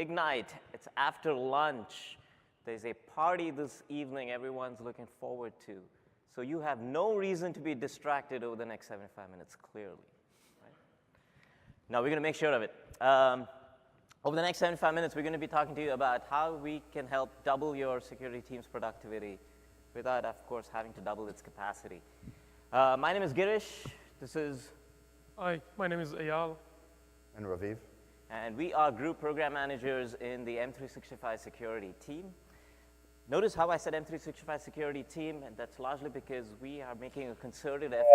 Ignite. It's after lunch. There's a party this evening everyone's looking forward to. So you have no reason to be distracted over the next 75 minutes, clearly. Right? Now, we're going to make sure of it. Over the next 75 minutes, we're going to be talking to you about how we can help double your security team's productivity without, of course, having to double its capacity. My name is Girish. This is... Hi, my name is Eyal. And Raviv. And we are group program managers in the M365 security team. Notice how I said M365 security team, and that's largely because we are making a concerted effort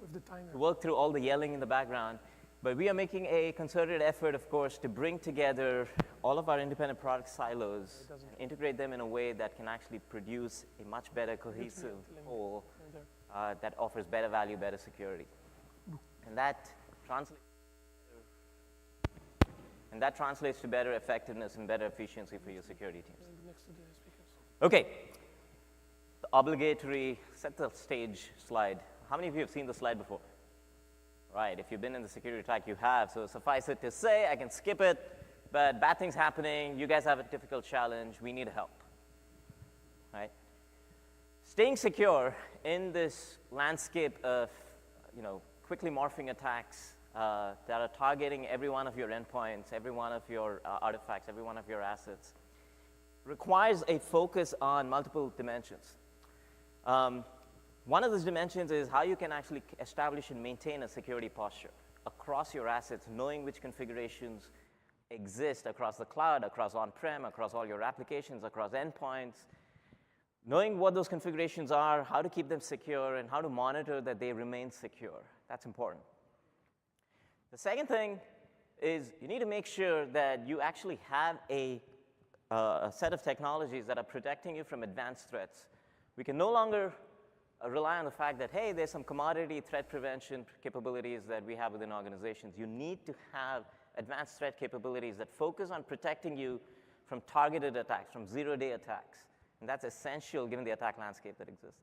With the timer. to work through all the yelling in the background. But we are making a concerted effort, of course, to bring together all of our independent product silos and integrate them in a way that can actually produce a much better cohesive whole that offers better value, better security. And that translates to better effectiveness and better efficiency for your security teams. Okay, the obligatory set the stage slide. How many of you have seen the slide before? Right, if you've been in the security track, you have. So suffice it to say, I can skip it, but bad things happening, you guys have a difficult challenge, we need help. Right? Staying secure in this landscape of, quickly morphing attacks that are targeting every one of your endpoints, every one of your artifacts, every one of your assets, requires a focus on multiple dimensions. One of those dimensions is how you can actually establish and maintain a security posture across your assets, knowing which configurations exist across the cloud, across on-prem, across all your applications, across endpoints, knowing what those configurations are, how to keep them secure, and how to monitor that they remain secure. That's important. The second thing is you need to make sure that you actually have a set of technologies that are protecting you from advanced threats. We can no longer rely on the fact that, hey, there's some commodity threat prevention capabilities that we have within organizations. You need to have advanced threat capabilities that focus on protecting you from targeted attacks, from zero-day attacks. And that's essential given the attack landscape that exists.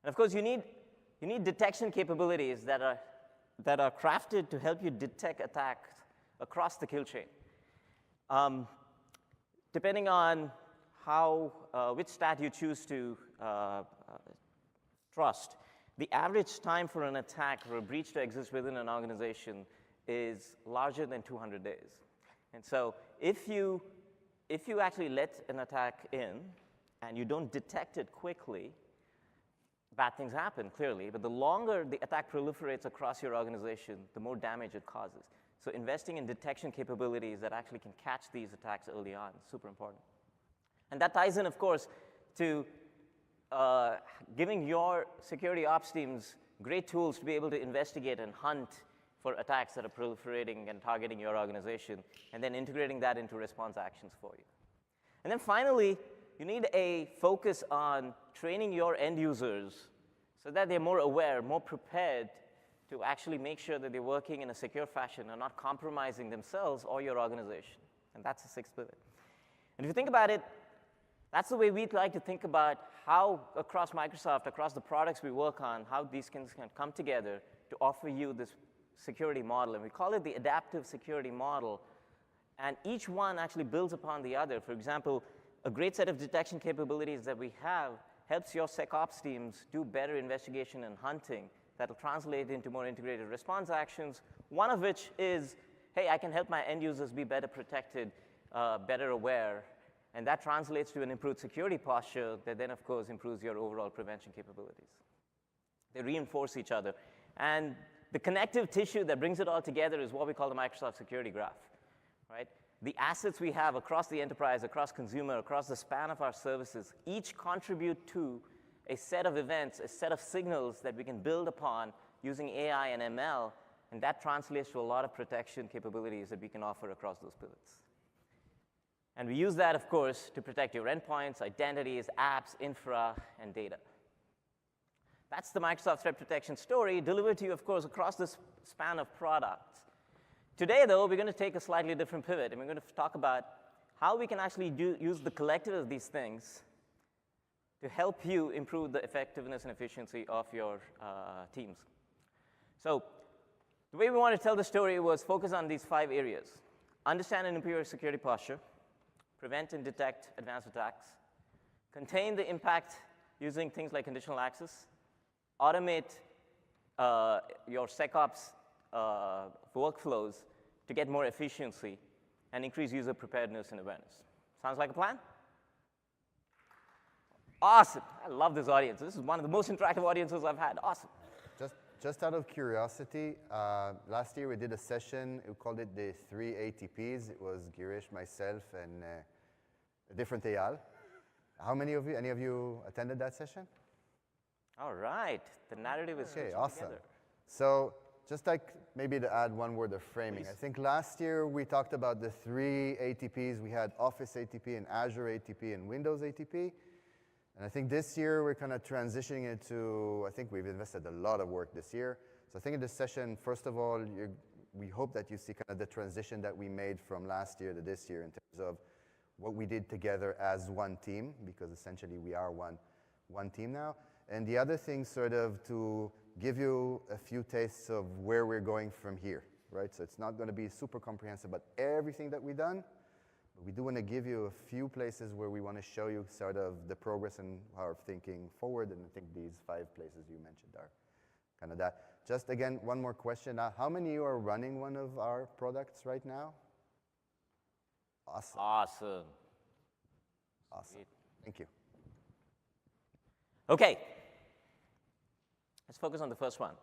And of course, you need detection capabilities that are crafted to help you detect attacks across the kill chain. Depending on which stat you choose to trust, the average time for an attack or a breach to exist within an organization is larger than 200 days. And so if you actually let an attack in and you don't detect it quickly, bad things happen, clearly, but the longer the attack proliferates across your organization, the more damage it causes. So investing in detection capabilities that actually can catch these attacks early on is super important. And that ties in, of course, to giving your security ops teams great tools to be able to investigate and hunt for attacks that are proliferating and targeting your organization, and then integrating that into response actions for you. And then finally, you need a focus on training your end users so that they're more aware, more prepared to actually make sure that they're working in a secure fashion and not compromising themselves or your organization. And that's the sixth pivot. And if you think about it, that's the way we'd like to think about how across Microsoft, across the products we work on, how these things can come together to offer you this security model. And we call it the adaptive security model. And each one actually builds upon the other. For example, a great set of detection capabilities that we have helps your SecOps teams do better investigation and hunting that will translate into more integrated response actions, one of which is, hey, I can help my end users be better protected, better aware, and that translates to an improved security posture that then, of course, improves your overall prevention capabilities. They reinforce each other. And the connective tissue that brings it all together is what we call the Microsoft Security Graph, right? The assets we have across the enterprise, across consumer, across the span of our services, each contribute to a set of events, a set of signals that we can build upon using AI and ML, and that translates to a lot of protection capabilities that we can offer across those pivots. And we use that, of course, to protect your endpoints, identities, apps, infra, and data. That's the Microsoft Threat Protection story, delivered to you, of course, across this span of products. Today, though, we're going to take a slightly different pivot, and we're going to talk about how we can actually use the collective of these things to help you improve the effectiveness and efficiency of your teams. So the way we want to tell the story was focus on these 5 areas. understand and improve your security posture, prevent and detect advanced attacks, contain the impact using things like conditional access, automate your SecOps workflows to get more efficiency, and increase user preparedness and awareness. Sounds like a plan? Awesome. I love this audience. This is one of the most interactive audiences I've had. Awesome. Just out of curiosity, last year we did a session. We called it the 3 ATPs. It was Girish, myself, and a different Eyal. How many of you, any of you attended that session? All right. The narrative is okay, switching awesome. together. So just like maybe to add one word of framing, Please. I think last year we talked about the 3 ATPs. We had Office ATP and Azure ATP and Windows ATP. And I think this year we're kind of transitioning it to, I think we've invested a lot of work this year. So I think in this session, first of all, we hope that you see kind of the transition that we made from last year to this year in terms of what we did together as one team, because essentially we are one team now. And the other thing sort of to give you a few tastes of where we're going from here, right? So it's not going to be super comprehensive about everything that we've done, but we do want to give you a few places where we want to show you sort of the progress and our thinking forward, and I think these 5 places you mentioned are kind of that. Just again, one more question. How many of you are running one of our products right now? Awesome. Awesome. Awesome. Sweet. Thank you. Okay. Let's focus on the first one.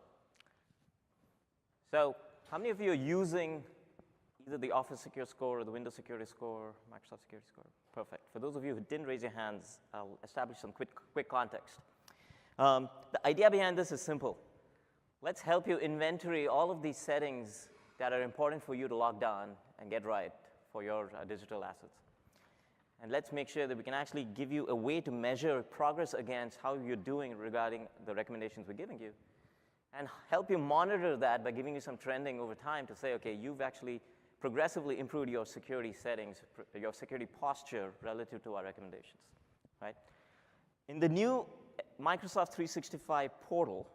So how many of you are using either the Office Secure Score or the Windows Security Score, Microsoft Security Score? Perfect. For those of you who didn't raise your hands, I'll establish some quick context. The idea behind this is simple. Let's help you inventory all of these settings that are important for you to lock down and get right for your digital assets. And let's make sure that we can actually give you a way to measure progress against how you're doing regarding the recommendations we're giving you, and help you monitor that by giving you some trending over time to say, okay, you've actually progressively improved your security settings, your security posture relative to our recommendations, right? In the new Microsoft 365 portal,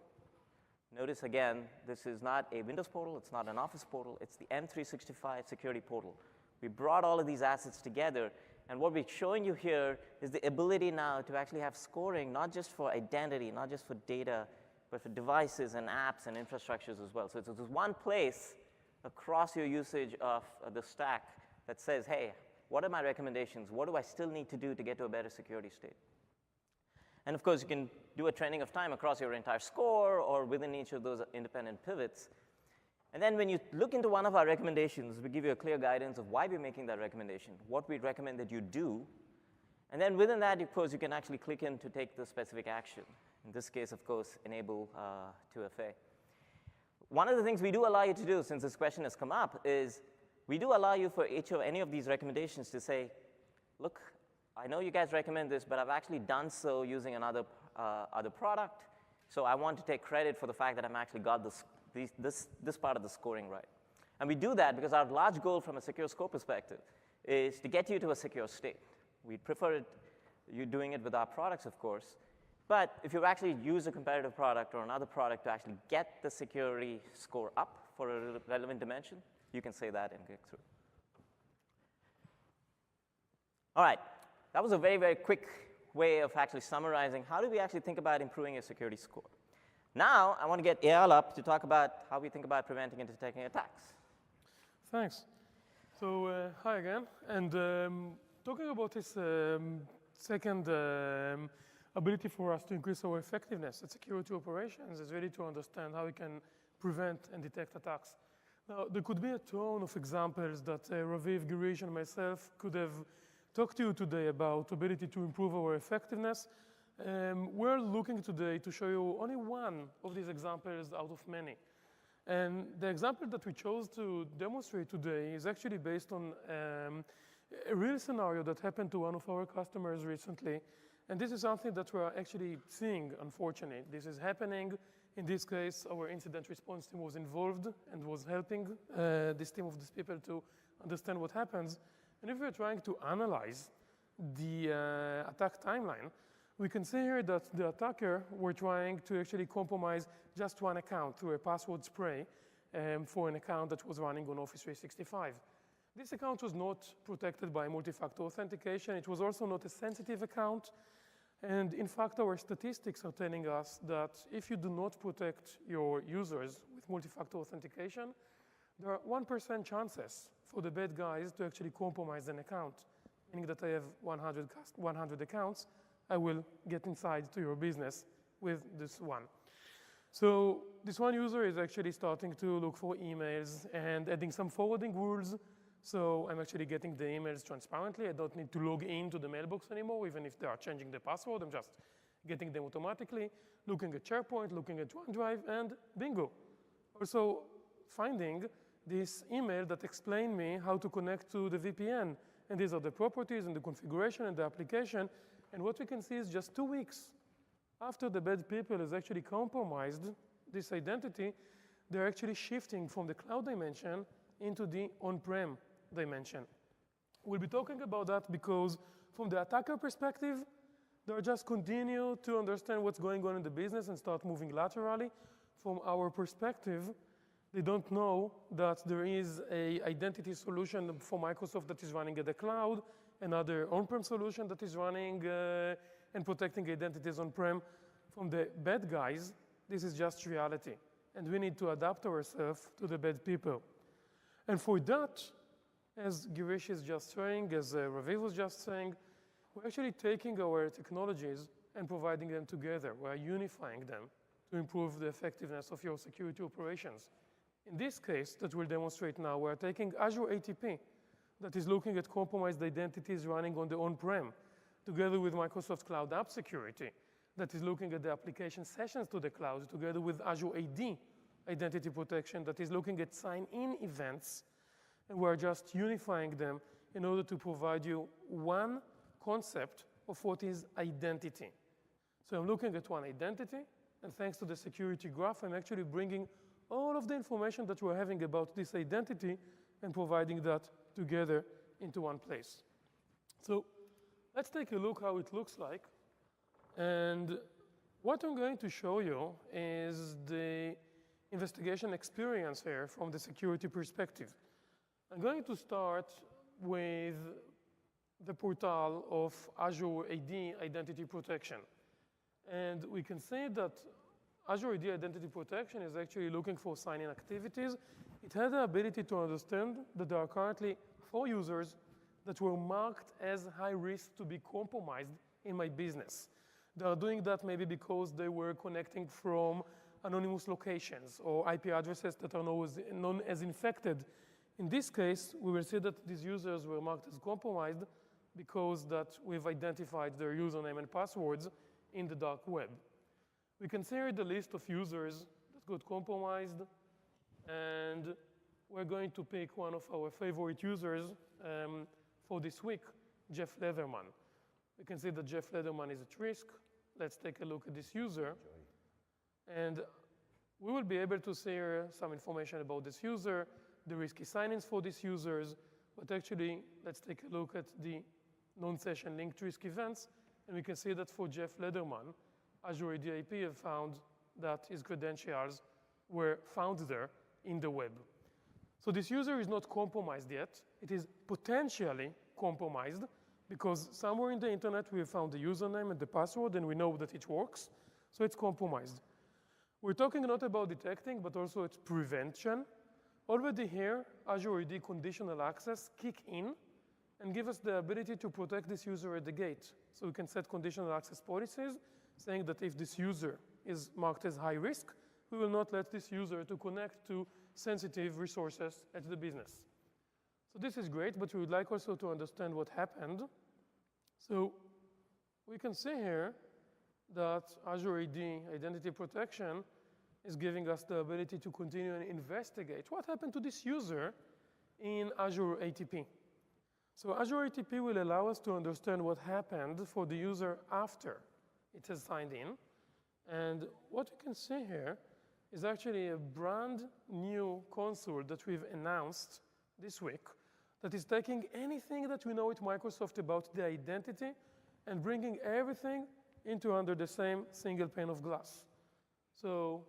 notice again, this is not a Windows portal, it's not an Office portal, it's the M365 security portal. We brought all of these assets together, and what we're showing you here is the ability now to actually have scoring, not just for identity, not just for data, but for devices and apps and infrastructures as well. So it's this one place across your usage of the stack that says, hey, what are my recommendations? What do I still need to do to get to a better security state? And of course, you can do a trending of time across your entire score or within each of those independent pivots. And then when you look into one of our recommendations, we give you a clear guidance of why we're making that recommendation, what we recommend that you do. And then within that, of course, you can actually click in to take the specific action. In this case, of course, enable 2FA. One of the things we do allow you to do, since this question has come up, is we do allow you for any of these recommendations to say, look, I know you guys recommend this, but I've actually done so using another other product, so I want to take credit for the fact that I've actually got this part of the scoring right. And we do that because our large goal from a secure score perspective is to get you to a secure state. We prefer you doing it with our products, of course, but if you actually use a competitive product or another product to actually get the security score up for a relevant dimension, you can say that and click through. All right, that was a very, very quick way of actually summarizing how do we actually think about improving a security score. Now, I want to get Eyal up to talk about how we think about preventing and detecting attacks. Thanks. So hi again. And talking about this second ability for us to increase our effectiveness at security operations is really to understand how we can prevent and detect attacks. Now, there could be a ton of examples that Raviv, Girish, and myself could have talked to you today about ability to improve our effectiveness. We're looking today to show you only one of these examples out of many. And the example that we chose to demonstrate today is actually based on a real scenario that happened to one of our customers recently. And this is something that we're actually seeing, unfortunately. This is happening. In this case, our incident response team was involved and was helping this team of these people to understand what happens. And if we're trying to analyze the attack timeline, we can see here that the attacker were trying to actually compromise just one account through a password spray for an account that was running on Office 365. This account was not protected by multi-factor authentication. It was also not a sensitive account. And in fact, our statistics are telling us that if you do not protect your users with multi-factor authentication, there are 1% chances for the bad guys to actually compromise an account, meaning that I have 100 accounts, I will get inside to your business with this one. So this one user is actually starting to look for emails and adding some forwarding rules. So I'm actually getting the emails transparently. I don't need to log into the mailbox anymore, even if they are changing the password. I'm just getting them automatically, looking at SharePoint, looking at OneDrive, and bingo. Also finding this email that explained me how to connect to the VPN. And these are the properties and the configuration and the application. And what we can see is just 2 weeks after the bad people has actually compromised this identity, they're actually shifting from the cloud dimension into the on-prem dimension. We'll be talking about that because from the attacker perspective, they'll just continue to understand what's going on in the business and start moving laterally. From our perspective, they don't know that there is an identity solution for Microsoft that is running at the cloud, another on-prem solution that is running and protecting identities on-prem. From the bad guys, this is just reality. And we need to adapt ourselves to the bad people. And for that, as Girish is just saying, as Raviv was just saying, we're actually taking our technologies and providing them together. We're unifying them to improve the effectiveness of your security operations. In this case that we'll demonstrate now, we're taking Azure ATP that is looking at compromised identities running on the on-prem, together with Microsoft Cloud App Security that is looking at the application sessions to the cloud, together with Azure AD identity protection that is looking at sign-in events. And we're just unifying them in order to provide you one concept of what is identity. So I'm looking at one identity, and thanks to the security graph, I'm actually bringing all of the information that we're having about this identity and providing that together into one place. So let's take a look how it looks like. And what I'm going to show you is the investigation experience here from the security perspective. I'm going to start with the portal of Azure AD Identity Protection. And we can see that Azure AD Identity Protection is actually looking for sign-in activities. It has the ability to understand that there are currently 4 users that were marked as high risk to be compromised in my business. They are doing that maybe because they were connecting from anonymous locations or IP addresses that are known as infected. In this case, we will see that these users were marked as compromised because that we've identified their username and passwords in the dark web. We can see here the list of users that got compromised, and we're going to pick one of our favorite users for this week, Jeff Leatherman. We can see that Jeff Leatherman is at risk. Let's take a look at this user. And we will be able to see here some information about this user, the risky sign-ins for these users, but actually, let's take a look at the non-session linked risk events, and we can see that for Jeff Leatherman, Azure AD IP have found that his credentials were found there in the web. So this user is not compromised yet. It is potentially compromised because somewhere in the internet we have found the username and the password and we know that it works, so it's compromised. We're talking not about detecting, but also it's prevention. Already here, Azure AD conditional access kick in and give us the ability to protect this user at the gate. So we can set conditional access policies saying that if this user is marked as high risk, we will not let this user to connect to sensitive resources at the business. So this is great, but we would like also to understand what happened. So we can see here that Azure AD Identity Protection is giving us the ability to continue and investigate what happened to this user in Azure ATP. So Azure ATP will allow us to understand what happened for the user after it has signed in. And what you can see here is actually a brand new console that we've announced this week that is taking anything that we know at Microsoft about the identity and bringing everything into under the same single pane of glass. So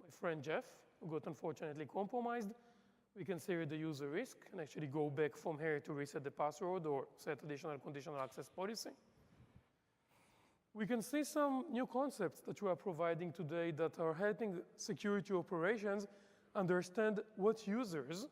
my friend Jeff, who got unfortunately compromised, We can see the user risk and actually go back from here to reset the password or set additional conditional access policy. We can see some new concepts that we are providing today that are helping security operations understand what users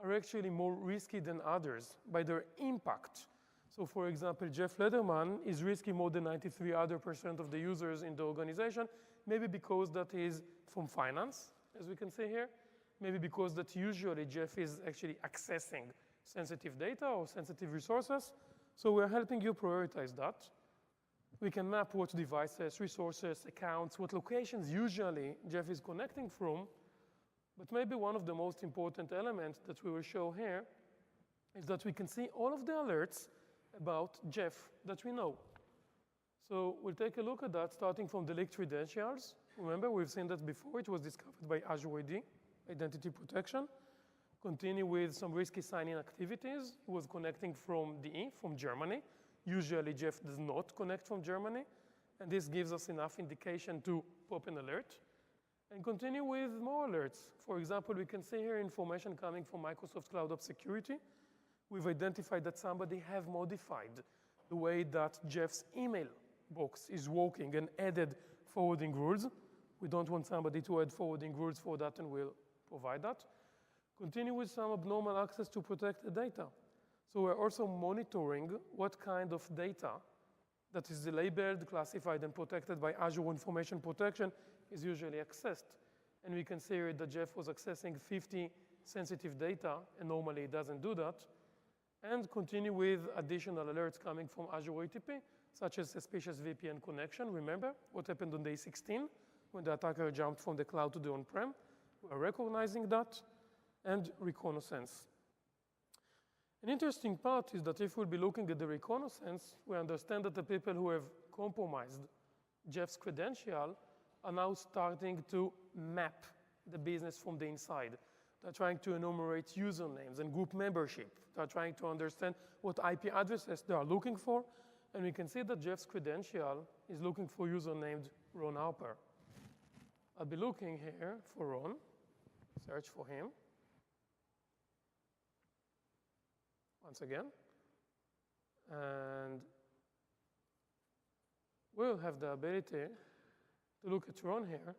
are actually more risky than others by their impact. So for example, Jeff Lederman is risky more than 93% of the users in the organization, maybe because that is from finance, as we can see here, maybe because that usually Jeff is actually accessing sensitive data or sensitive resources. So we're helping you prioritize that. We can map what devices, resources, accounts, what locations usually Jeff is connecting from. But maybe one of the most important elements that we will show here is that we can see all of the alerts about Jeff that we know. So we'll take a look at that, starting from the leaked credentials. Remember, we've seen that before. It was discovered by Azure AD, identity protection. Continue with some risky sign-in activities. He was connecting from DE, from Germany. Usually, Jeff does not connect from Germany. And this gives us enough indication to pop an alert. And continue with more alerts. For example, we can see here information coming from Microsoft Cloud App Security. We've identified that somebody have modified the way that Jeff's email box is working and added forwarding rules. We don't want somebody to add forwarding rules for that, and we'll provide that. Continue with some abnormal access to protect the data. So we're also monitoring what kind of data that is labeled, classified, and protected by Azure Information Protection is usually accessed. And we can see here that Jeff was accessing 50 sensitive data, and normally it doesn't do that. And continue with additional alerts coming from Azure ATP, such as suspicious VPN connection. Remember what happened on day 16 when the attacker jumped from the cloud to the on-prem? We're recognizing that, and reconnaissance. An interesting part is that if we'll be looking at the reconnaissance, we understand that the people who have compromised Jeff's credential are now starting to map the business from the inside. They're trying to enumerate usernames and group membership. They're trying to understand what IP addresses they are looking for. And we can see that Jeff's credential is looking for a user named Ron Harper. I'll be looking here for Ron, search for him. Once again. And we'll have the ability to look at Ron here.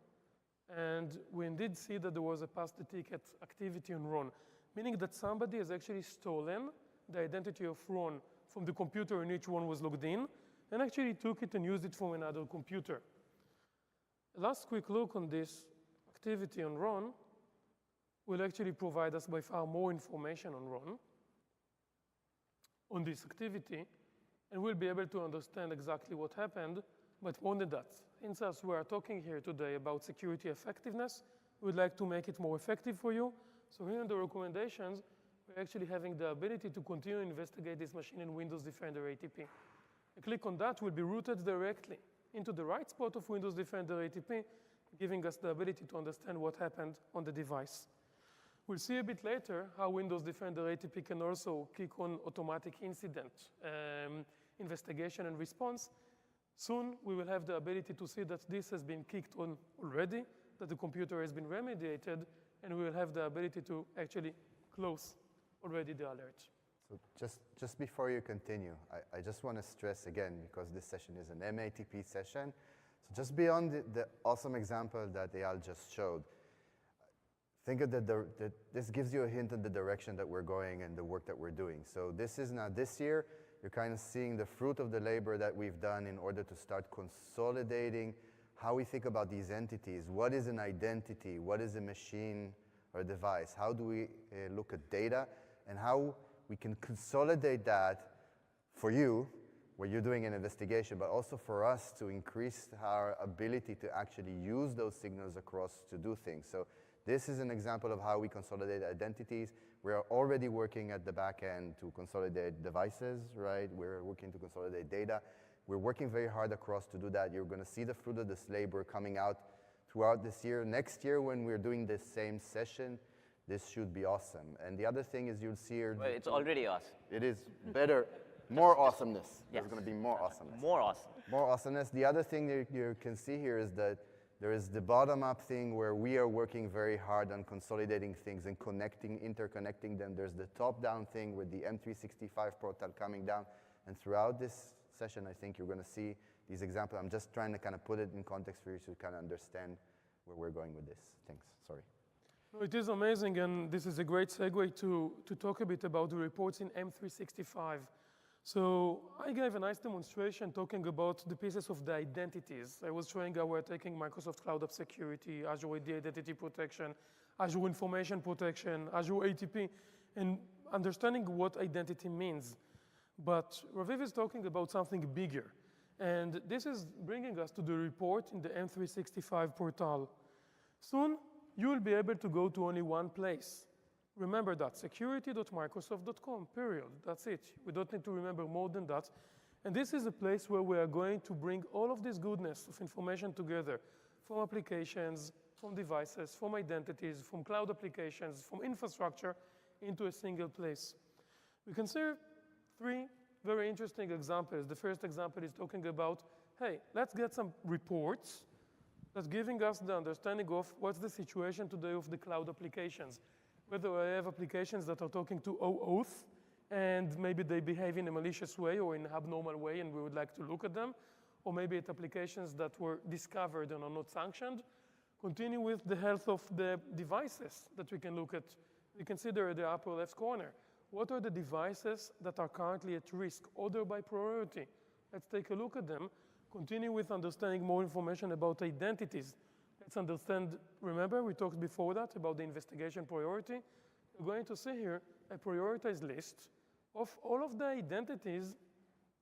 And we indeed see that there was a pass the ticket activity on Ron, meaning that somebody has actually stolen the identity of Ron from the computer in which Ron was logged in, and actually took it and used it from another computer. A last quick look on this activity on Ron will actually provide us by far more information on Ron, on this activity, and we'll be able to understand exactly what happened. But more than that, since we are talking here today about security effectiveness, we'd like to make it more effective for you. So here in the recommendations, we're actually having the ability to continue to investigate this machine in Windows Defender ATP. A click on that will be routed directly into the right spot of Windows Defender ATP, giving us the ability to understand what happened on the device. We'll see a bit later how Windows Defender ATP can also kick on automatic incident investigation and response. Soon, we will have the ability to see that this has been kicked on already, that the computer has been remediated, and we will have the ability to actually close already the alert. So just before you continue, I just want to stress again, because this session is an MATP session, so just beyond the awesome example that Eyal just showed, think of this gives you a hint of the direction that we're going and the work that we're doing. So this is now this year, you're kind of seeing the fruit of the labor that we've done in order to start consolidating how we think about these entities. What is an identity? What is a machine or a device? How do we look at data? And how we can consolidate that for you, where you're doing an investigation, but also for us to increase our ability to actually use those signals across to do things. So this is an example of how we consolidate identities. We are already working at the back end to consolidate devices, right? We're working to consolidate data. We're working very hard across to do that. You're going to see the fruit of this labor coming out throughout this year. Next year, when we're doing this same session, this should be awesome. And the other thing is you'll see here. Well, it's already awesome. It is better, more awesomeness. Yes. There's going to be more awesomeness. More awesome. More awesomeness. The other thing that you can see here is that There is the bottom-up thing where we are working very hard on consolidating things and interconnecting them. There's the top-down thing with the M365 portal coming down. And throughout this session, I think you're going to see these examples. I'm just trying to kind of put it in context for you to kind of understand where we're going with this. Thanks. Sorry. No, it is amazing, and this is a great segue to talk a bit about the reports in M365. So I gave a nice demonstration talking about the pieces of the identities. I was showing how we're taking Microsoft Cloud App Security, Azure AD Identity Protection, Azure Information Protection, Azure ATP, and understanding what identity means. But Raviv is talking about something bigger. And this is bringing us to the report in the M365 portal. Soon, you will be able to go to only one place. Remember that, security.microsoft.com, period. That's it. We don't need to remember more than that. And this is a place where we are going to bring all of this goodness of information together, from applications, from devices, from identities, from cloud applications, from infrastructure, into a single place. We can see three very interesting examples. The first example is talking about, hey, let's get some reports that's giving us the understanding of what's the situation today of the cloud applications. Whether I have applications that are talking to OAuth, and maybe they behave in a malicious way or in an abnormal way, and we would like to look at them, or maybe it's applications that were discovered and are not sanctioned. Continue with the health of the devices that we can look at. We consider the upper left corner. What are the devices that are currently at risk, order by priority? Let's take a look at them. Continue with understanding more information about identities. Let's understand, remember we talked before that about the investigation priority. We're going to see here a prioritized list of all of the identities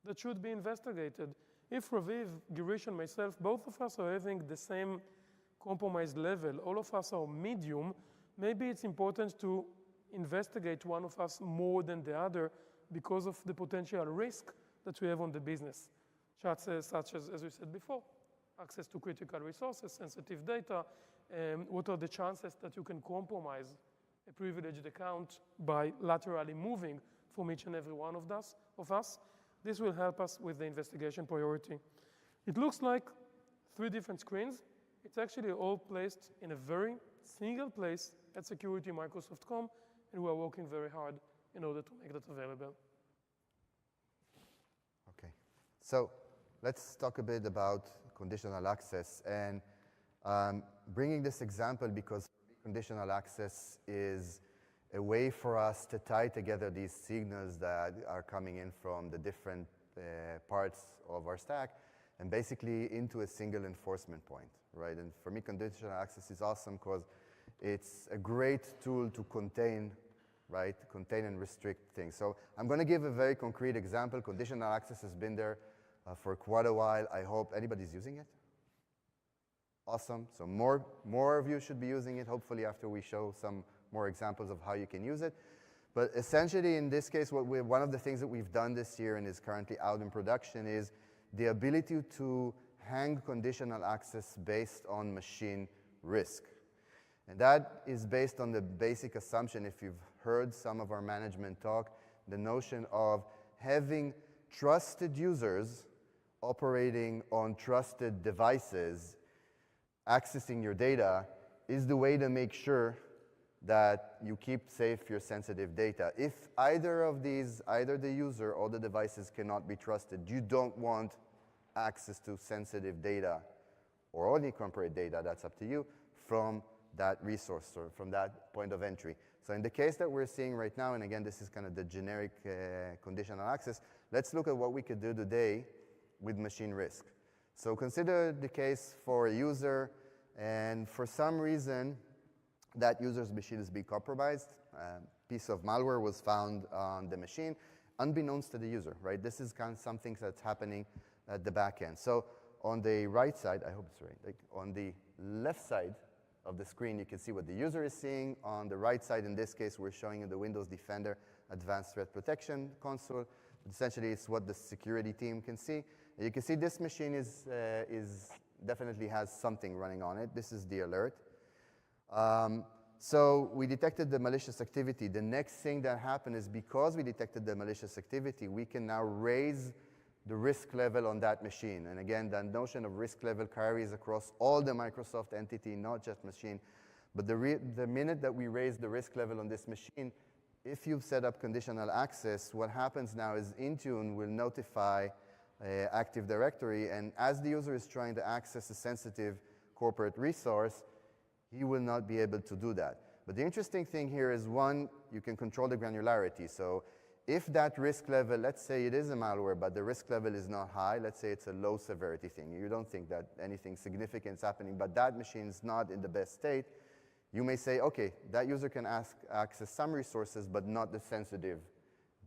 that should be investigated. If Raviv, Girish, and myself, both of us are having the same compromised level, all of us are medium, maybe it's important to investigate one of us more than the other because of the potential risk that we have on the business, such as we said before. Access to critical resources, sensitive data, what are the chances that you can compromise a privileged account by laterally moving from each and every one of us. This will help us with the investigation priority. It looks like three different screens. It's actually all placed in a very single place at security.microsoft.com, and we are working very hard in order to make that available. Okay, so let's talk a bit about conditional access, and bringing this example because conditional access is a way for us to tie together these signals that are coming in from the different parts of our stack and basically into a single enforcement point, right? And for me, conditional access is awesome because it's a great tool to contain, right? Contain and restrict things. So I'm going to give a very concrete example. Conditional access has been there for quite a while. I hope anybody's using it. Awesome. So more of you should be using it, hopefully after we show some more examples of how you can use it. But essentially, in this case, one of the things that we've done this year and is currently out in production is the ability to hang conditional access based on machine risk. And that is based on the basic assumption, if you've heard some of our management talk, the notion of having trusted users operating on trusted devices, accessing your data, is the way to make sure that you keep safe your sensitive data. If either of these, either the user or the devices cannot be trusted, you don't want access to sensitive data or only corporate data, that's up to you, from that resource or from that point of entry. So in the case that we're seeing right now, and again, this is kind of the generic conditional access, let's look at what we could do today with machine risk. So consider the case for a user, and for some reason, that user's machine is being compromised. A piece of malware was found on the machine, unbeknownst to the user, right? This is kind of something that's happening at the back end. So on the right side, I hope it's right, like on the left side of the screen, you can see what the user is seeing. On the right side, in this case, we're showing you the Windows Defender Advanced Threat Protection console. Essentially, it's what the security team can see. And you can see this machine definitely has something running on it. This is the alert. So we detected the malicious activity. The next thing that happened is because we detected the malicious activity, we can now raise the risk level on that machine. And again, that notion of risk level carries across all the Microsoft entity, not just machine. But the minute that we raise the risk level on this machine, if you've set up conditional access, what happens now is Intune will notify Active Directory, and as the user is trying to access a sensitive corporate resource, he will not be able to do that. But the interesting thing here is, one, you can control the granularity. So if that risk level, let's say it is a malware, but the risk level is not high, let's say it's a low severity thing, you don't think that anything significant is happening, but that machine is not in the best state, you may say, okay, that user can access some resources, but not the sensitive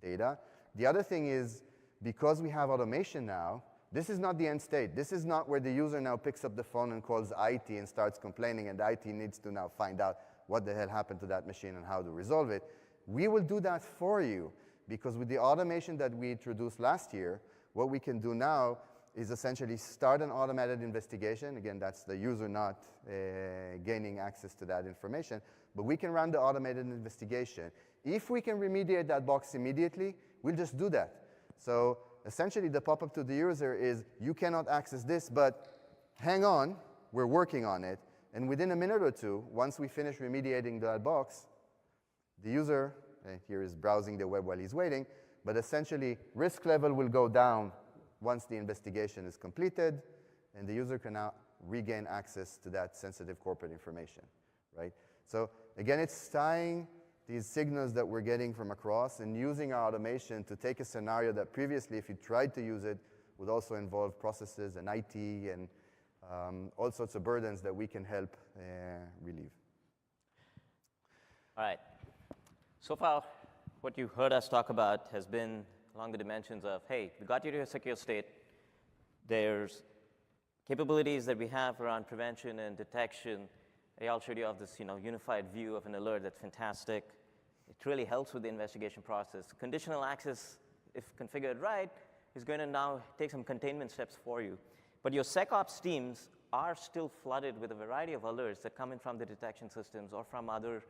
data. The other thing is, because we have automation now, this is not the end state. This is not where the user now picks up the phone and calls IT and starts complaining, and IT needs to now find out what the hell happened to that machine and how to resolve it. We will do that for you, because with the automation that we introduced last year, what we can do now is essentially start an automated investigation. Again, that's the user not gaining access to that information, but we can run the automated investigation. If we can remediate that box immediately, we'll just do that. So essentially, the pop-up to the user is, you cannot access this, but hang on, we're working on it. And within a minute or two, once we finish remediating that box, the user, here is browsing the web while he's waiting, but essentially, risk level will go down once the investigation is completed, and the user can now regain access to that sensitive corporate information, right? So again, it's tying these signals that we're getting from across and using our automation to take a scenario that previously, if you tried to use it, would also involve processes and IT and all sorts of burdens that we can help relieve. All right. So far, what you heard us talk about has been along the dimensions of, hey, we got you to a secure state. There's capabilities that we have around prevention and detection. Eyal showed you of this unified view of an alert that's fantastic. It really helps with the investigation process. Conditional access, if configured right, is going to now take some containment steps for you. But your SecOps teams are still flooded with a variety of alerts that come in from the detection systems or from other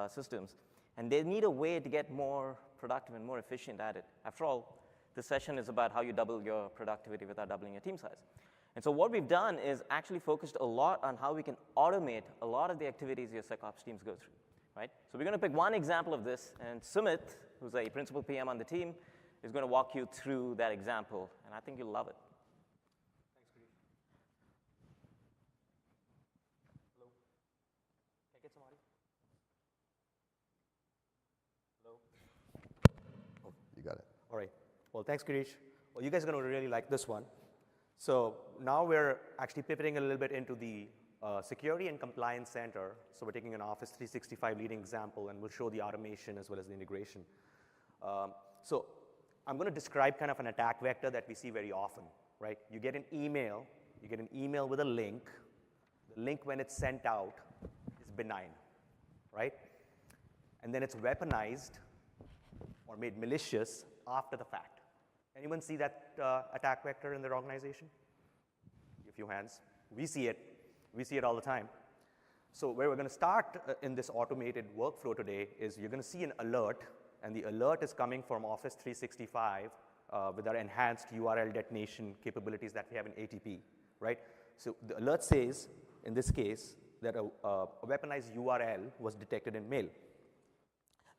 systems. And they need a way to get more productive and more efficient at it. After all, this session is about how you double your productivity without doubling your team size. And so what we've done is actually focused a lot on how we can automate a lot of the activities your SecOps teams go through, right? So we're going to pick one example of this, and Sumit, who's a principal PM on the team, is going to walk you through that example, and I think you'll love it. Thanks, Girish. Hello? Can I get some audio? Hello? Oh, you got it. All right. Well, thanks, Girish. Well, you guys are going to really like this one. So now we're actually pivoting a little bit into the Security and Compliance Center. So we're taking an Office 365 leading example, and we'll show the automation as well as the integration. So I'm going to describe kind of an attack vector that we see very often, right? You get an email with a link. The link, when it's sent out, is benign, right? And then it's weaponized or made malicious after the fact. Anyone see that attack vector in their organization? A few hands. We see it. We see it all the time. So where we're going to start in this automated workflow today is you're going to see an alert, and the alert is coming from Office 365 with our enhanced URL detonation capabilities that we have in ATP, right? So the alert says, in this case, that a weaponized URL was detected in mail.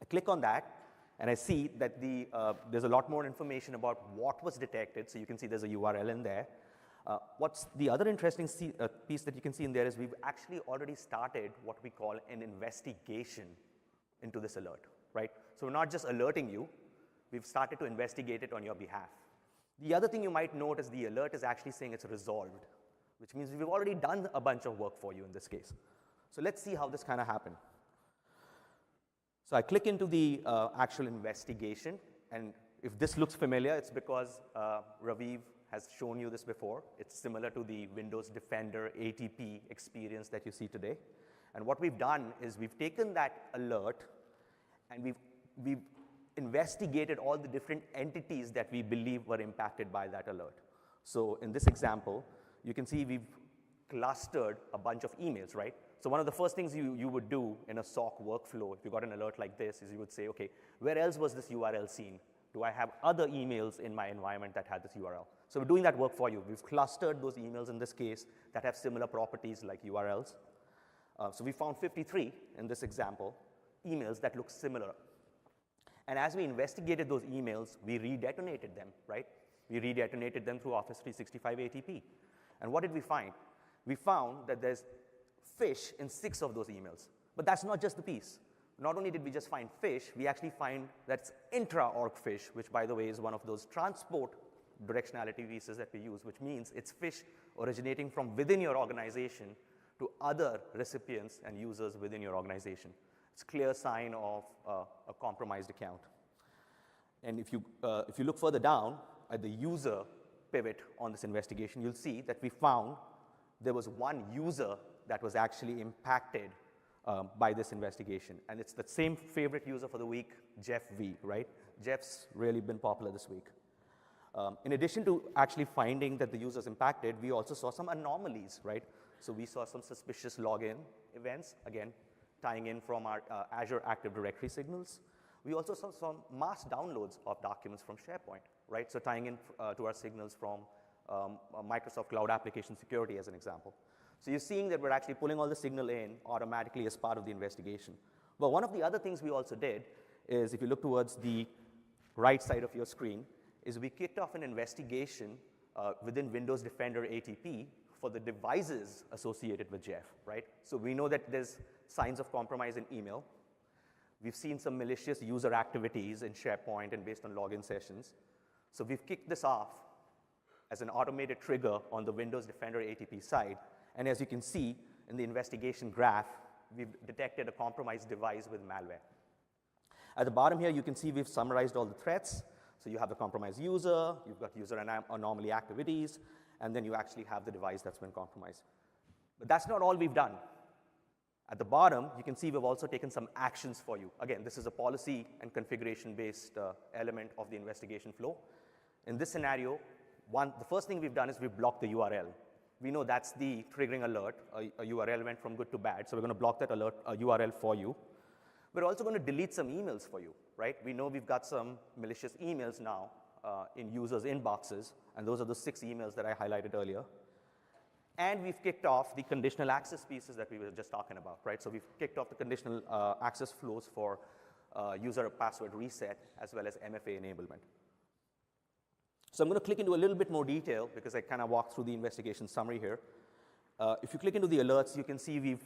I click on that, and I see that there's a lot more information about what was detected. So you can see there's a URL in there. What's the other interesting piece that you can see in there is we've actually already started what we call an investigation into this alert, right? So we're not just alerting you. We've started to investigate it on your behalf. The other thing you might note is the alert is actually saying it's resolved, which means we've already done a bunch of work for you in this case. So let's see how this kind of happened. So I click into the actual investigation, and if this looks familiar, it's because Raviv has shown you this before. It's similar to the Windows Defender ATP experience that you see today. And what we've done is we've taken that alert, and we've investigated all the different entities that we believe were impacted by that alert. So in this example, you can see we've clustered a bunch of emails, right? So one of the first things you would do in a SOC workflow, if you got an alert like this, is you would say, okay, where else was this URL seen? Do I have other emails in my environment that had this URL? So we're doing that work for you. We've clustered those emails in this case that have similar properties like URLs. So we found 53 in this example, emails that look similar. And as we investigated those emails, we redetonated them, right? We redetonated them through Office 365 ATP. And what did we find? We found that there's fish in 6 of those emails. But that's not just the piece. Not only did we just find fish, we actually find that's intra-org fish, which, by the way, is one of those transport directionality pieces that we use, which means it's fish originating from within your organization to other recipients and users within your organization. It's a clear sign of a compromised account. And if you look further down at the user pivot on this investigation, you'll see that we found there was one user that was actually impacted by this investigation. And it's the same favorite user for the week, Jeff V, right? Jeff's really been popular this week. In addition to actually finding that the user's impacted, we also saw some anomalies, right? So we saw some suspicious login events, again, tying in from our Azure Active Directory signals. We also saw some mass downloads of documents from SharePoint, right? So tying in to our signals from Microsoft Cloud Application Security as an example. So you're seeing that we're actually pulling all the signal in automatically as part of the investigation. But one of the other things we also did is, if you look towards the right side of your screen, is we kicked off an investigation within Windows Defender ATP for the devices associated with Jeff, right? So we know that there's signs of compromise in email. We've seen some malicious user activities in SharePoint and based on login sessions. So we've kicked this off as an automated trigger on the Windows Defender ATP side. And as you can see in the investigation graph, we've detected a compromised device with malware. At the bottom here, you can see we've summarized all the threats. So you have the compromised user, you've got user anomaly activities, and then you actually have the device that's been compromised. But that's not all we've done. At the bottom, you can see we've also taken some actions for you. Again, this is a policy and configuration-based element of the investigation flow. In this scenario, the first thing we've done is we've blocked the URL. We know that's the triggering alert. A URL went from good to bad, so we're going to block that alert URL for you. We're also going to delete some emails for you, right? We know we've got some malicious emails now in users' inboxes, and those are the 6 emails that I highlighted earlier. And we've kicked off the conditional access pieces that we were just talking about, right? So we've kicked off the conditional access flows for user password reset as well as MFA enablement. So I'm going to click into a little bit more detail because I kind of walked through the investigation summary here. If you click into the alerts, you can see we've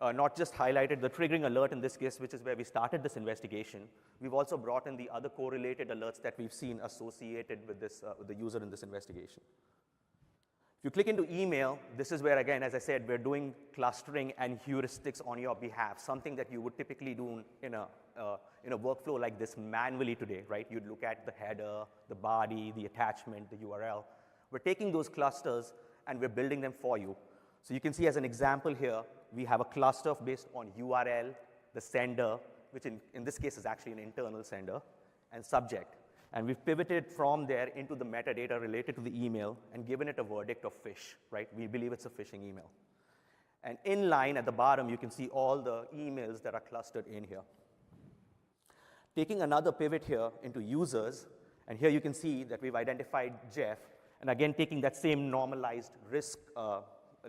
not just highlighted the triggering alert in this case, which is where we started this investigation. We've also brought in the other correlated alerts that we've seen associated with this, with the user in this investigation. If you click into email, this is where, again, as I said, we're doing clustering and heuristics on your behalf, something that you would typically do in a workflow like this manually today, right? You'd look at the header, the body, the attachment, the URL. We're taking those clusters and we're building them for you. So you can see as an example here, we have a cluster based on URL, the sender, which in this case is actually an internal sender, and subject. And we've pivoted from there into the metadata related to the email and given it a verdict of phish, right? We believe it's a phishing email. And in line at the bottom, you can see all the emails that are clustered in here. Taking another pivot here into users, and here you can see that we've identified Jeff, and again, taking that same normalized risk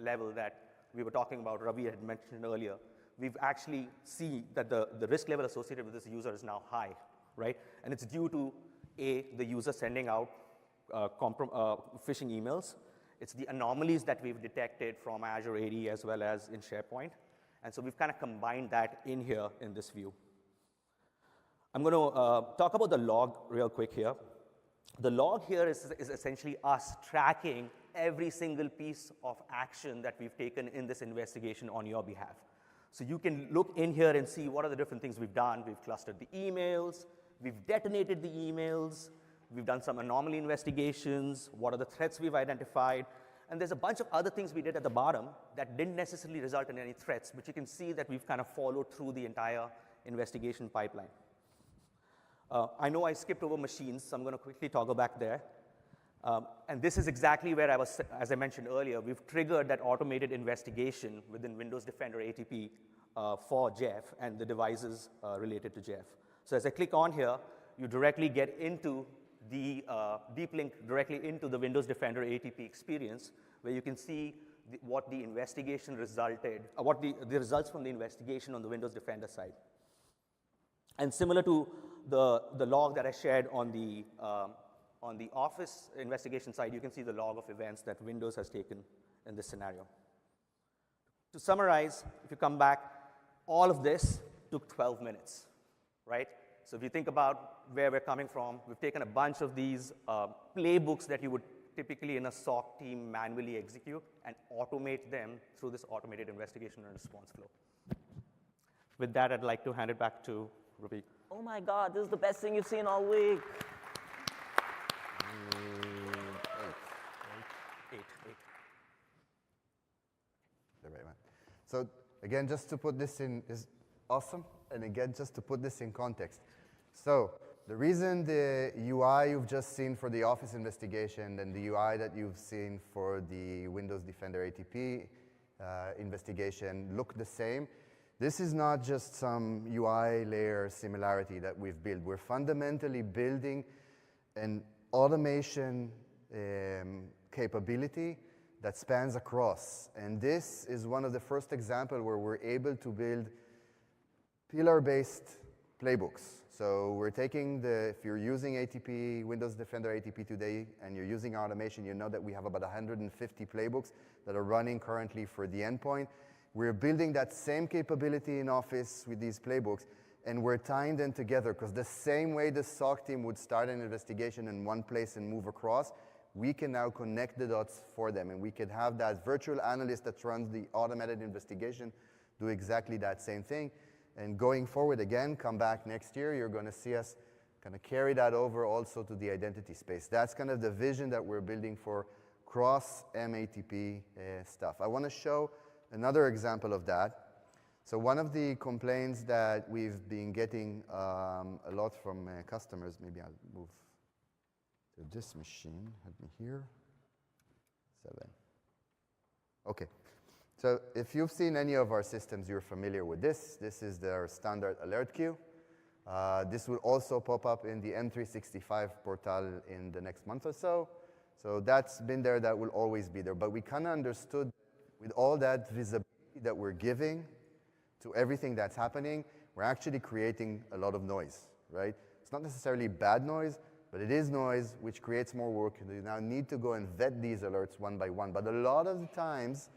level that we were talking about, Ravi had mentioned earlier, we've actually see that the risk level associated with this user is now high, right? And it's due to the user sending out phishing emails. It's the anomalies that we've detected from Azure AD as well as in SharePoint. And so we've kind of combined that in here in this view. I'm going to talk about the log real quick here. The log here is essentially us tracking every single piece of action that we've taken in this investigation on your behalf. So you can look in here and see what are the different things we've done. We've clustered the emails. We've detonated the emails. We've done some anomaly investigations. What are the threats we've identified? And there's a bunch of other things we did at the bottom that didn't necessarily result in any threats, but you can see that we've kind of followed through the entire investigation pipeline. I know I skipped over machines, so I'm going to quickly toggle back there. And this is exactly where I was, as I mentioned earlier, we've triggered that automated investigation within Windows Defender ATP for Jeff and the devices related to Jeff. So as I click on here, you directly get into the deep link directly into the Windows Defender ATP experience, where you can see what the investigation resulted, what the results from the investigation on the Windows Defender side. And similar to the log that I shared on the Office investigation side, you can see the log of events that Windows has taken in this scenario. To summarize, if you come back, all of this took 12 minutes, right? So if you think about where we're coming from, we've taken a bunch of these playbooks that you would typically in a SOC team manually execute and automate them through this automated investigation and response flow. With that, I'd like to hand it back to Ravi. Oh my God, this is the best thing you've seen all week. Eight. The right one. So again, just to put this in, is awesome. And again, just to put this in context. So the reason the UI you've just seen for the Office investigation and the UI that you've seen for the Windows Defender ATP investigation look the same, this is not just some UI layer similarity that we've built. We're fundamentally building an automation capability that spans across. And this is one of the first examples where we're able to build pillar-based playbooks. So we're taking if you're using ATP, Windows Defender ATP today, and you're using automation, you know that we have about 150 playbooks that are running currently for the endpoint. We're building that same capability in Office with these playbooks, and we're tying them together, because the same way the SOC team would start an investigation in one place and move across, we can now connect the dots for them, and we can have that virtual analyst that runs the automated investigation do exactly that same thing. And going forward, again, come back next year, you're going to see us kind of carry that over also to the identity space. That's kind of the vision that we're building for cross-MATP stuff. I want to show another example of that. So one of the complaints that we've been getting a lot from customers, maybe I'll move to this machine, help me here, 7. Okay. So if you've seen any of our systems, you're familiar with this. This is their standard alert queue. This will also pop up in the M365 portal in the next month or so. So that's been there, that will always be there. But we kind of understood with all that visibility that we're giving to everything that's happening, we're actually creating a lot of noise, right? It's not necessarily bad noise, but it is noise which creates more work. You now need to go and vet these alerts one by one. But a lot of the times,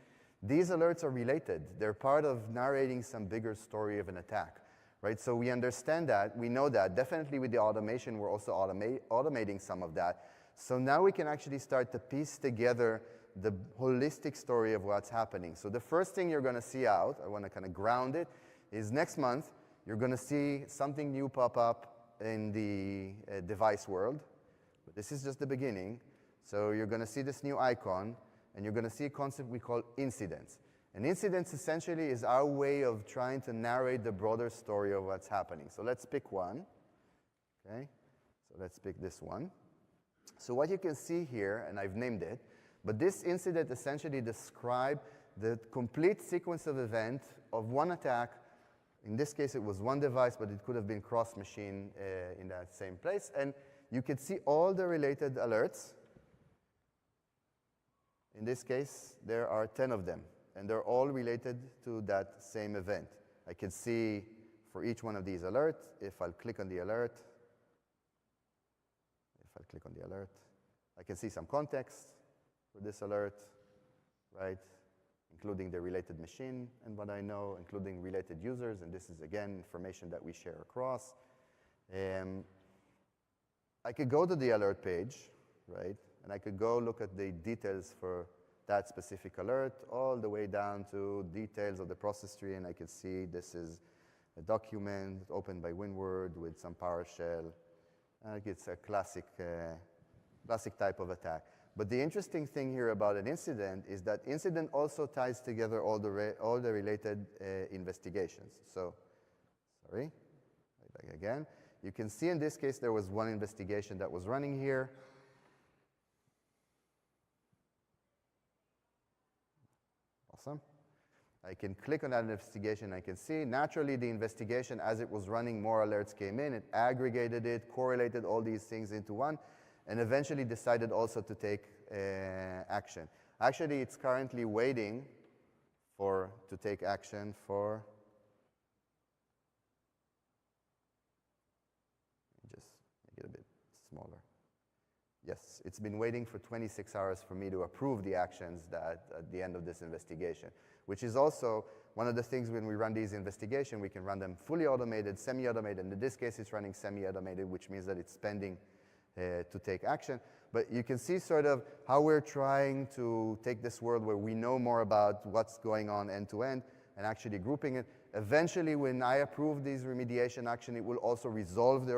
these alerts are related. They're part of narrating some bigger story of an attack, right? So we understand that, we know that. Definitely with the automation, we're also automating some of that. So now we can actually start to piece together the holistic story of what's happening. So the first thing you're going to see out, I want to kind of ground it, is next month, you're going to see something new pop up in the device world. But this is just the beginning. So you're going to see this new icon, and you're going to see a concept we call incidents. And incidents essentially is our way of trying to narrate the broader story of what's happening. So let's pick one. Okay? So let's pick this one. So what you can see here, and I've named it, but this incident essentially describes the complete sequence of events of one attack. In this case, it was one device, but it could have been cross-machine in that same place. And you can see all the related alerts. In this case, there are 10 of them, and they're all related to that same event. I can see for each one of these alerts, if I'll click on the alert, I can see some context for this alert, right? Including the related machine and what I know, including related users, and this is, again, information that we share across. I could go to the alert page, right? And I could go look at the details for that specific alert, all the way down to details of the process tree, and I could see this is a document opened by Windward with some PowerShell. It's a classic type of attack. But the interesting thing here about an incident is that incident also ties together all the related investigations. So, sorry, back again. You can see in this case there was one investigation that was running here. Awesome. I can click on that investigation. I can see naturally the investigation, as it was running, more alerts came in. It aggregated it, correlated all these things into one, and eventually decided also to take action. Actually, it's currently waiting to take action for, just make it a bit smaller. Yes, it's been waiting for 26 hours for me to approve the actions that at the end of this investigation, which is also one of the things when we run these investigations, we can run them fully automated, semi-automated. In this case, it's running semi-automated, which means that it's pending to take action. But you can see sort of how we're trying to take this world where we know more about what's going on end to end and actually grouping it. Eventually, when I approve these remediation action, it will also resolve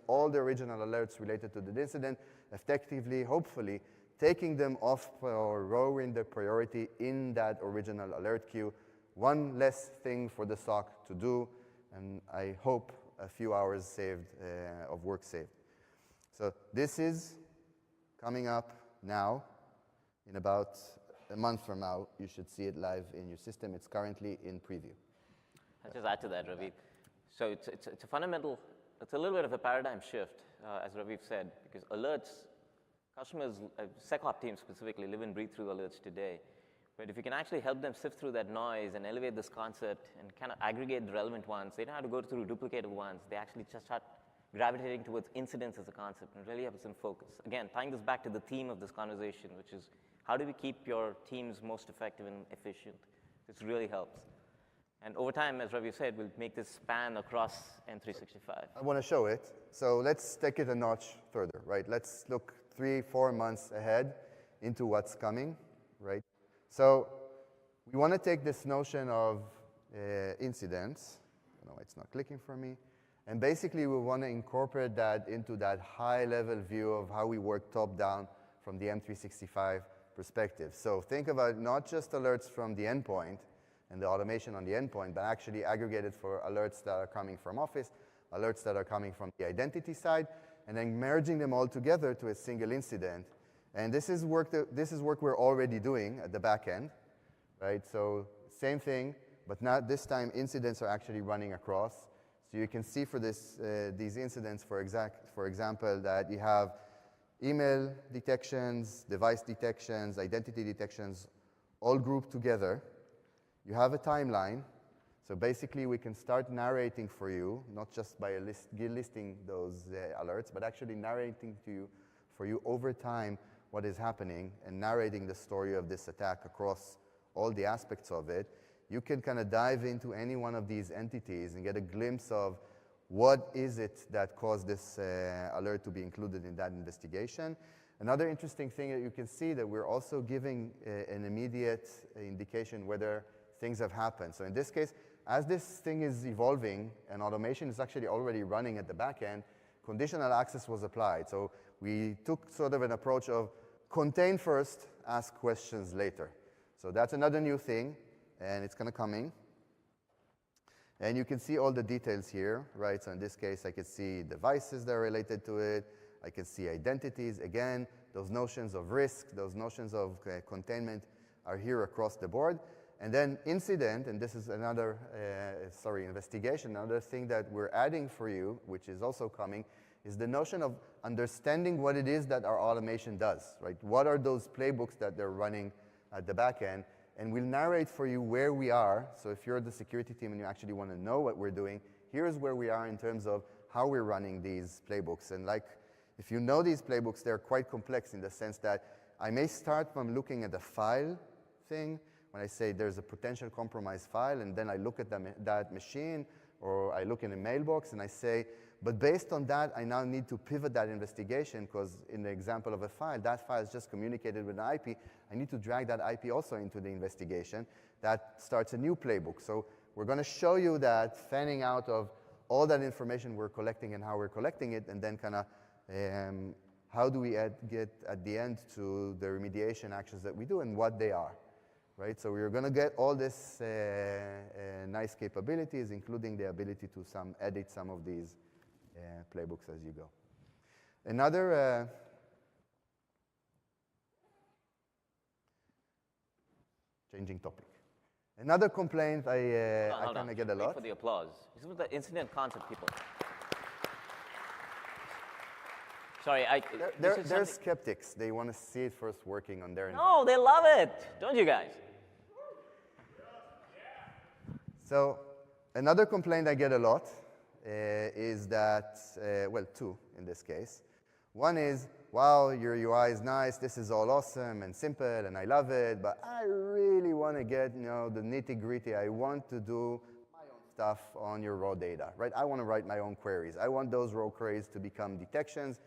all the original alerts related to the incident, effectively, hopefully, taking them off or lowering the priority in that original alert queue. One less thing for the SOC to do, and I hope a few hours saved of work saved. So this is coming up now. In about a month from now, you should see it live in your system. It's currently in preview. I'll just add to that, Raviv. So it's a fundamental, it's a little bit of a paradigm shift, as Raviv said, because alerts, customers, SecOps teams specifically, live and breathe through alerts today. But if you can actually help them sift through that noise and elevate this concept and kind of aggregate the relevant ones, they don't have to go through duplicative ones. They actually just start gravitating towards incidents as a concept and really helps them focus. Again, tying this back to the theme of this conversation, which is how do we keep your teams most effective and efficient? This really helps. And over time, as Ravi said, we'll make this span across M365. I want to show it. So let's take it a notch further, right? Let's look 3-4 months ahead into what's coming, right? So we want to take this notion of incidents. I don't know, it's not clicking for me. And basically, we want to incorporate that into that high-level view of how we work top-down from the M365 perspective. So think about not just alerts from the endpoint and the automation on the endpoint, but actually aggregated for alerts that are coming from Office, alerts that are coming from the identity side, and then merging them all together to a single incident. And this is work we're already doing at the back end, right? So same thing, but now this time incidents are actually running across. So you can see for these incidents, for example, that you have email detections, device detections, identity detections, all grouped together. You have a timeline. So basically, we can start narrating for you, not just by listing those alerts, but actually narrating for you over time what is happening and narrating the story of this attack across all the aspects of it. You can kind of dive into any one of these entities and get a glimpse of what is it that caused this alert to be included in that investigation. Another interesting thing that you can see that we're also giving an immediate indication whether things have happened. So in this case, as this thing is evolving and automation is actually already running at the back end, conditional access was applied. So we took sort of an approach of contain first, ask questions later. So that's another new thing. And it's kind of coming. And you can see all the details here, right? So in this case, I can see devices that are related to it. I can see identities. Again, those notions of risk, those notions of containment are here across the board. And then incident, and this is another, investigation, another thing that we're adding for you, which is also coming, is the notion of understanding what it is that our automation does, right? What are those playbooks that they're running at the back end? And we'll narrate for you where we are. So if you're the security team and you actually want to know what we're doing, here's where we are in terms of how we're running these playbooks. And like, if you know these playbooks, they're quite complex in the sense that I may start from looking at the file thing, when I say there's a potential compromised file, and then I look at that machine, or I look in a mailbox, and I say, but based on that, I now need to pivot that investigation, because in the example of a file, that file is just communicated with an IP. I need to drag that IP also into the investigation. That starts a new playbook. So we're going to show you that fanning out of all that information we're collecting and how we're collecting it, and then kind of how do we get at the end to the remediation actions that we do and what they are. Right? So we're going to get all this nice capabilities, including the ability to edit some of these playbooks as you go. Another changing topic. Another complaint I Hold kind on. of get a Wait lot. for the applause. This is the incident concept people. Sorry, They're skeptics. They want to see it first working on their end. No, they love it. Don't you guys? So another complaint I get a lot is that, well, two in this case. One is, wow, your UI is nice, this is all awesome and simple, and I love it, but I really want to get, the nitty-gritty. I want to do my own stuff on your raw data, right? I want to write my own queries. I want those raw queries to become detections.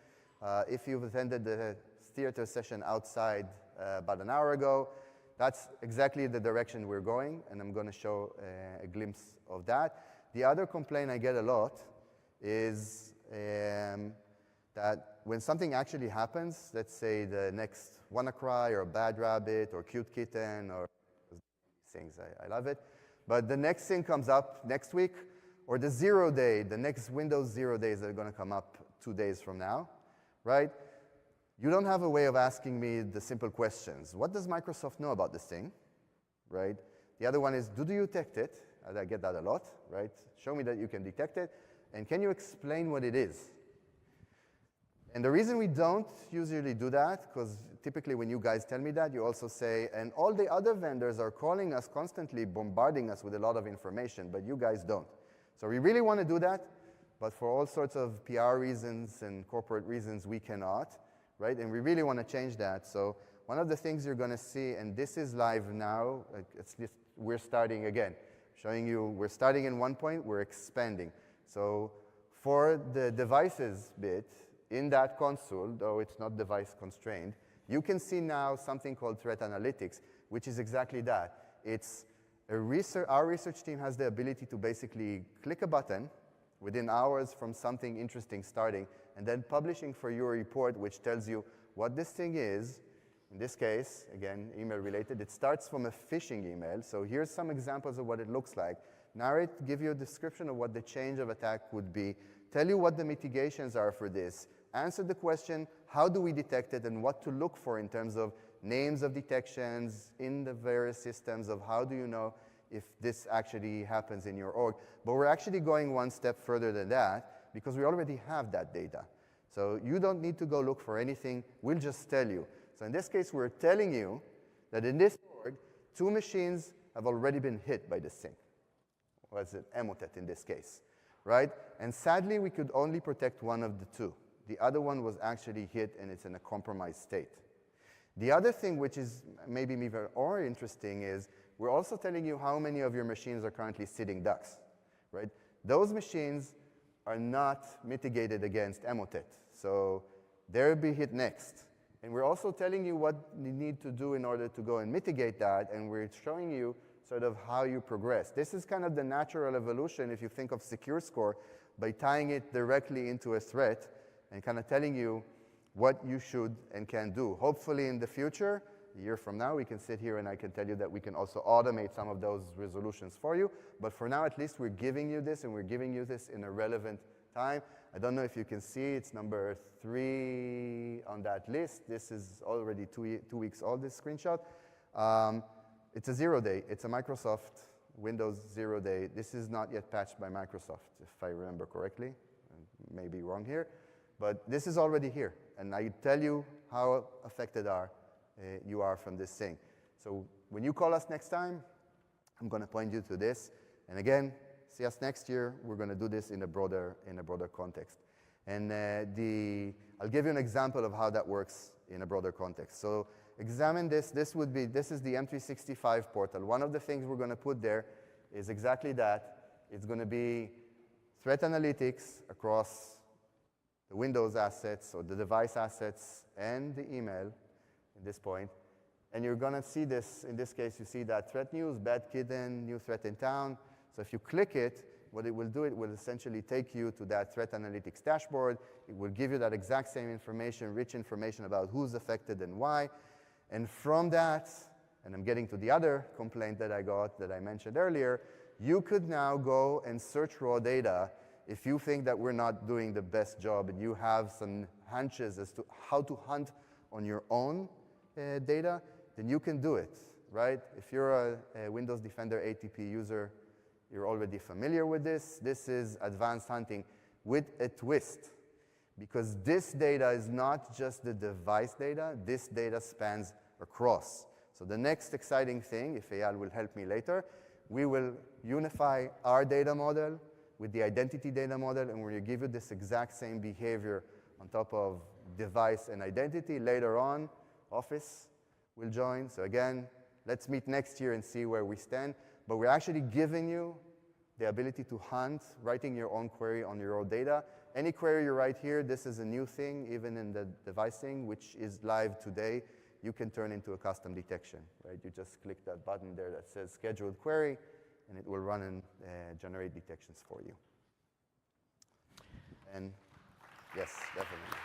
If you've attended the theater session outside about an hour ago, that's exactly the direction we're going, and I'm going to show a glimpse of that. The other complaint I get a lot is that when something actually happens, let's say the next WannaCry or Bad Rabbit or Cute Kitten or things, I love it, but the next thing comes up next week, or the 0 day, the next Windows 0 days that are going to come up 2 days from now, right? You don't have a way of asking me the simple questions. What does Microsoft know about this thing, right? The other one is, do you detect it? I get that a lot, right? Show me that you can detect it, and can you explain what it is? And the reason we don't usually do that, because typically when you guys tell me that, you also say, and all the other vendors are calling us constantly, bombarding us with a lot of information, but you guys don't. So we really want to do that, but for all sorts of PR reasons and corporate reasons, we cannot, right? And we really want to change that. So one of the things you're going to see, and this is live now, we're starting again, showing you we're starting in one point, we're expanding. So for the devices bit, in that console, though it's not device constrained, you can see now something called threat analytics, which is exactly that. It's our research team has the ability to basically click a button within hours from something interesting starting, and then publishing for you a report which tells you what this thing is. In this case, again, email related, it starts from a phishing email. So here's some examples of what it looks like. Narrate, give you a description of what the change of attack would be, tell you what the mitigations are for this, answer the question, how do we detect it, and what to look for in terms of names of detections in the various systems of how do you know if this actually happens in your org. But we're actually going one step further than that because we already have that data. So you don't need to go look for anything, we'll just tell you. So in this case, we're telling you that in this org, 2 machines have already been hit by this thing. Was it Emotet in this case, right? And sadly, we could only protect one of the 2. The other one was actually hit and it's in a compromised state. The other thing which is maybe even more interesting is we're also telling you how many of your machines are currently sitting ducks, right? Those machines are not mitigated against Emotet, so they'll be hit next. And we're also telling you what you need to do in order to go and mitigate that, and we're showing you sort of how you progress. This is kind of the natural evolution if you think of Secure Score by tying it directly into a threat and kind of telling you what you should and can do. Hopefully in the future, a year from now, we can sit here and I can tell you that we can also automate some of those resolutions for you. But for now, at least we're giving you this, and we're giving you this in a relevant time. I don't know if you can see, it's number 3 on that list. This is already 2 weeks old, this screenshot. It's a 0 day. It's a Microsoft Windows 0 day. This is not yet patched by Microsoft, if I remember correctly. I may be wrong here. But this is already here. And I tell you how affected you are from this thing. So when you call us next time, I'm going to point you to this. And again, see us next year. We're going to do this in a broader context. And I'll give you an example of how that works in a broader context. So examine this. This is the M365 portal. One of the things we're going to put there is exactly that. It's going to be threat analytics across the Windows assets or the device assets and the email at this point. And you're going to see this, in this case, you see that threat news, bad kitten, new threat in town. So if you click it, what it will do, it will essentially take you to that threat analytics dashboard. It will give you that exact same information, rich information about who's affected and why. And from that, and I'm getting to the other complaint that I got that I mentioned earlier, you could now go and search raw data if you think that we're not doing the best job and you have some hunches as to how to hunt on your own data, then you can do it, right? If you're a Windows Defender ATP user, you're already familiar with this. This is advanced hunting with a twist, because this data is not just the device data. This data spans across. So the next exciting thing, if Eyal will help me later, we will unify our data model with the identity data model, and we're going to give you this exact same behavior on top of device and identity. Later on, Office will join. So again, let's meet next year and see where we stand. But we're actually giving you the ability to hunt, writing your own query on your own data. Any query you write here, this is a new thing, even in the device thing, which is live today. You can turn into a custom detection, right? You just click that button there that says scheduled query, and it will run and generate detections for you. And yes, definitely.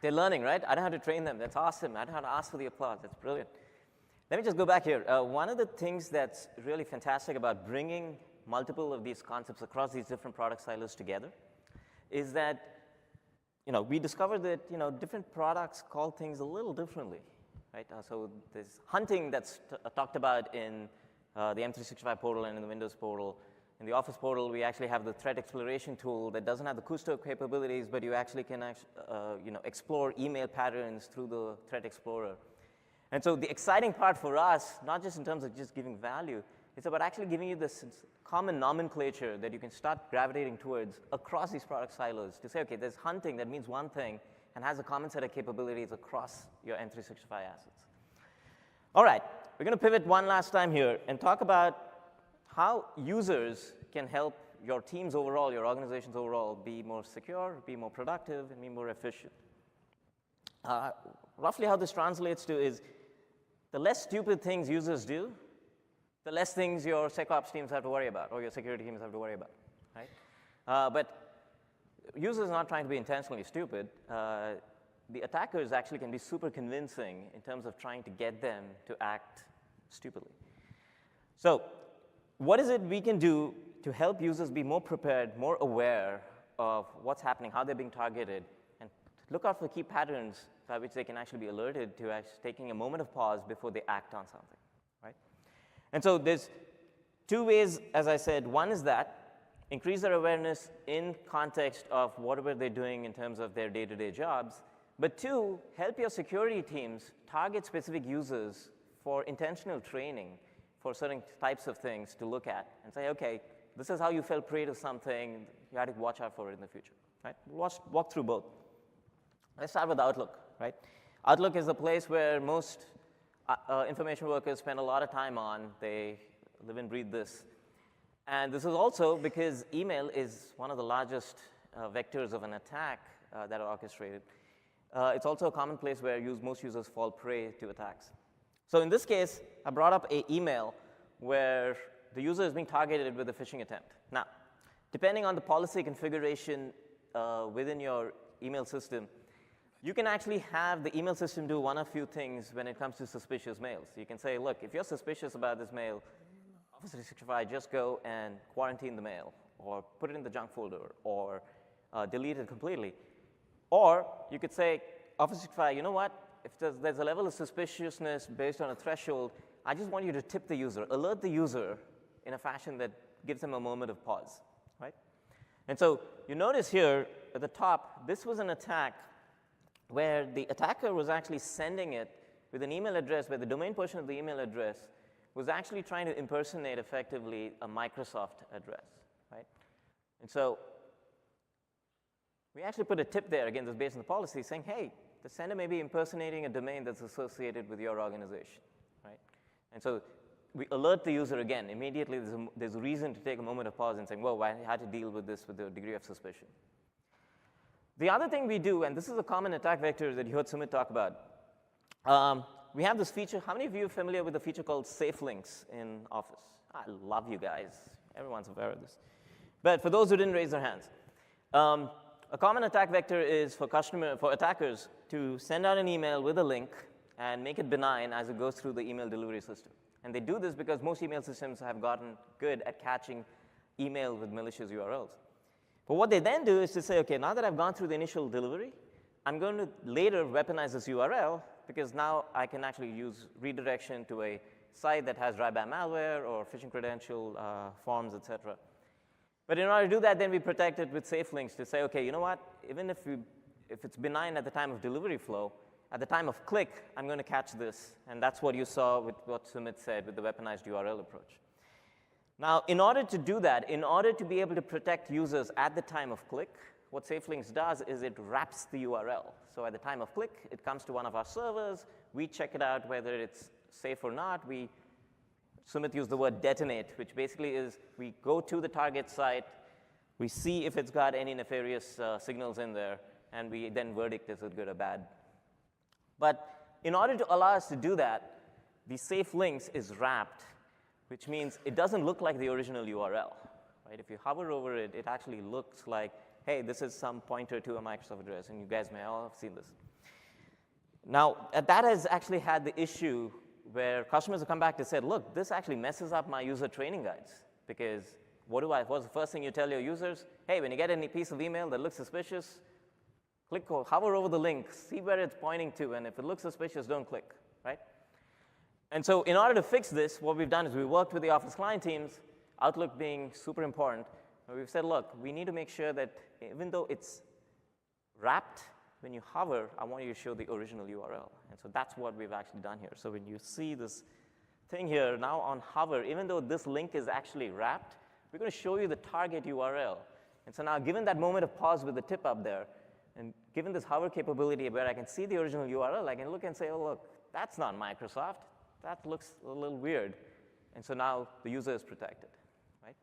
They're learning, right? I don't have to train them. That's awesome. I don't have to ask for the applause. That's brilliant. Let me just go back here. One of the things that's really fantastic about bringing multiple of these concepts across these different product silos together is that, we discovered that, different products call things a little differently, right? So there's hunting that's talked about in the M365 portal and in the Windows portal. In the Office portal, we actually have the threat exploration tool that doesn't have the Kusto capabilities, but you actually can explore email patterns through the Threat Explorer. And so the exciting part for us, not just in terms of just giving value, it's about actually giving you this common nomenclature that you can start gravitating towards across these product silos to say, okay, there's hunting that means one thing and has a common set of capabilities across your M365 assets. All right, we're going to pivot one last time here and talk about how users can help your teams overall, your organizations overall, be more secure, be more productive, and be more efficient. Roughly how this translates to is the less stupid things users do, the less things your SecOps teams have to worry about, or your security teams have to worry about, right? But users are not trying to be intentionally stupid. The attackers actually can be super convincing in terms of trying to get them to act stupidly. So what is it we can do to help users be more prepared, more aware of what's happening, how they're being targeted, and look out for key patterns by which they can actually be alerted to actually taking a moment of pause before they act on something, right? And so there's two ways, as I said. One is that increase their awareness in context of whatever they're doing in terms of their day-to-day jobs. But two, help your security teams target specific users for intentional training for certain types of things to look at and say, okay, this is how you fell prey to something. You had to watch out for it in the future, right? We'll walk through both. Let's start with Outlook, right? Outlook is the place where most information workers spend a lot of time on. They live and breathe this. And this is also because email is one of the largest vectors of an attack that are orchestrated. It's also a common place where most users fall prey to attacks. So in this case, I brought up an email where the user is being targeted with a phishing attempt. Now, depending on the policy configuration within your email system, you can actually have the email system do one of few things when it comes to suspicious mails. You can say, look, if you're suspicious about this mail, Office 365, just go and quarantine the mail, or put it in the junk folder, or delete it completely. Or you could say, Office 365, you know what? If there's a level of suspiciousness based on a threshold, I just want you to tip the user, alert the user in a fashion that gives them a moment of pause, right? And so you notice here at the top, this was an attack where the attacker was actually sending it with an email address where the domain portion of the email address was actually trying to impersonate effectively a Microsoft address, right? And so we actually put a tip there, again, that's based on the policy, saying, hey, the sender may be impersonating a domain that's associated with your organization, right? And so we alert the user again. Immediately, there's a reason to take a moment of pause and saying, well, I had to deal with this with a degree of suspicion. The other thing we do, and this is a common attack vector that you heard Sumit talk about, we have this feature. How many of you are familiar with a feature called safe links in Office? I love you guys. Everyone's aware of this. But for those who didn't raise their hands, a common attack vector is for attackers to send out an email with a link and make it benign as it goes through the email delivery system. And they do this because most email systems have gotten good at catching email with malicious URLs. But what they then do is to say, okay, now that I've gone through the initial delivery, I'm going to later weaponize this URL because now I can actually use redirection to a site that has dry-band malware or phishing credential forms, et cetera. But in order to do that, then we protect it with safe links to say, okay, you know what? Even if it's benign at the time of delivery flow, at the time of click, I'm going to catch this. And that's what you saw with what Sumit said with the weaponized URL approach. Now, in order to do that, in order to be able to protect users at the time of click, what SafeLinks does is it wraps the URL. So at the time of click, it comes to one of our servers. We check it out whether it's safe or not. Sumit used the word detonate, which basically is we go to the target site, we see if it's got any nefarious signals in there, and we then verdict is it good or bad. But in order to allow us to do that, the safe links is wrapped, which means it doesn't look like the original URL. Right? If you hover over it, it actually looks like, hey, this is some pointer to a Microsoft address, and you guys may all have seen this. Now, that has actually had the issue where customers have come back and said, look, this actually messes up my user training guides, because what's the first thing you tell your users? Hey, when you get any piece of email that looks suspicious, click or hover over the link, see where it's pointing to, and if it looks suspicious, don't click, right? And so in order to fix this, what we've done is we worked with the Office client teams, Outlook being super important, and we've said, look, we need to make sure that even though it's wrapped, when you hover, I want you to show the original URL. And so that's what we've actually done here. So when you see this thing here, now on hover, even though this link is actually wrapped, we're going to show you the target URL. And so now, given that moment of pause with the tip up there, and given this hover capability where I can see the original URL, I can look and say, oh, look, that's not Microsoft. That looks a little weird. And so now the user is protected, right?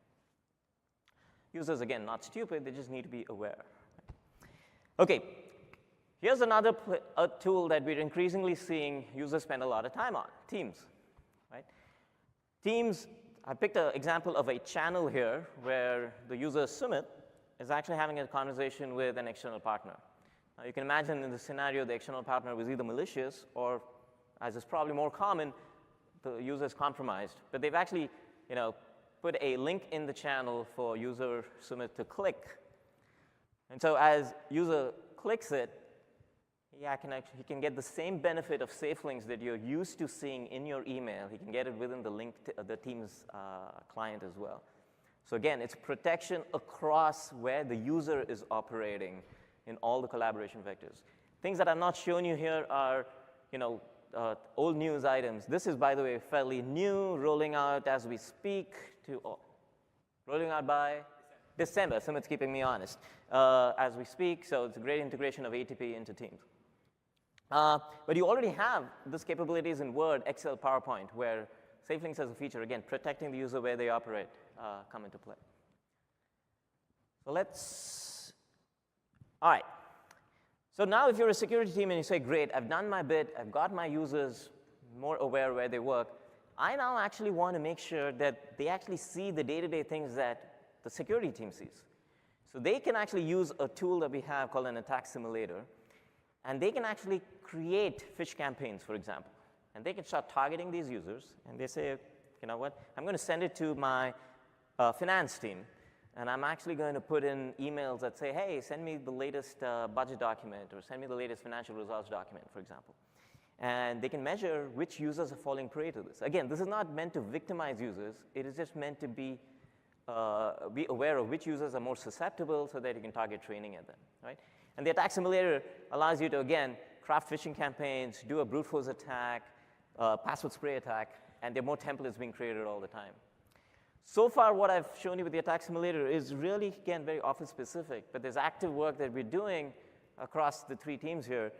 Users, again, not stupid. They just need to be aware. OK, here's another tool that we're increasingly seeing users spend a lot of time on, Teams, right? Teams, I picked an example of a channel here where the user, Sumit, is actually having a conversation with an external partner. Now, you can imagine in this scenario, the external partner was either malicious or, as is probably more common, the user is compromised. But they've actually put a link in the channel for user Sumit to click. And so as user clicks it, he can get the same benefit of safe links that you're used to seeing in your email. He can get it within the link to the Teams client as well. So again, it's protection across where the user is operating in all the collaboration vectors. Things that I've not shown you here are old news items. This is, by the way, fairly new, rolling out as we speak rolling out by December. Sumit's keeping me honest. As we speak, so it's a great integration of ATP into Teams. But you already have this capabilities in Word, Excel, PowerPoint, where safe links as a feature, again, protecting the user where they operate, come into play. So all right. So now if you're a security team and you say, great, I've done my bit, I've got my users more aware where they work, I now actually want to make sure that they actually see the day-to-day things that the security team sees. So they can actually use a tool that we have called an attack simulator, and they can actually create phish campaigns, for example. And they can start targeting these users, and they say, you know what, I'm going to send it to my finance team, and I'm actually going to put in emails that say, hey, send me the latest budget document, or send me the latest financial results document, for example. And they can measure which users are falling prey to this. Again, this is not meant to victimize users. It is just meant to be aware of which users are more susceptible so that you can target training at them, right? And the attack simulator allows you to, again, craft phishing campaigns, do a brute force attack, password spray attack, and there are more templates being created all the time. So far, what I've shown you with the attack simulator is really, again, very Office-specific, but there's active work that we're doing across the three teams here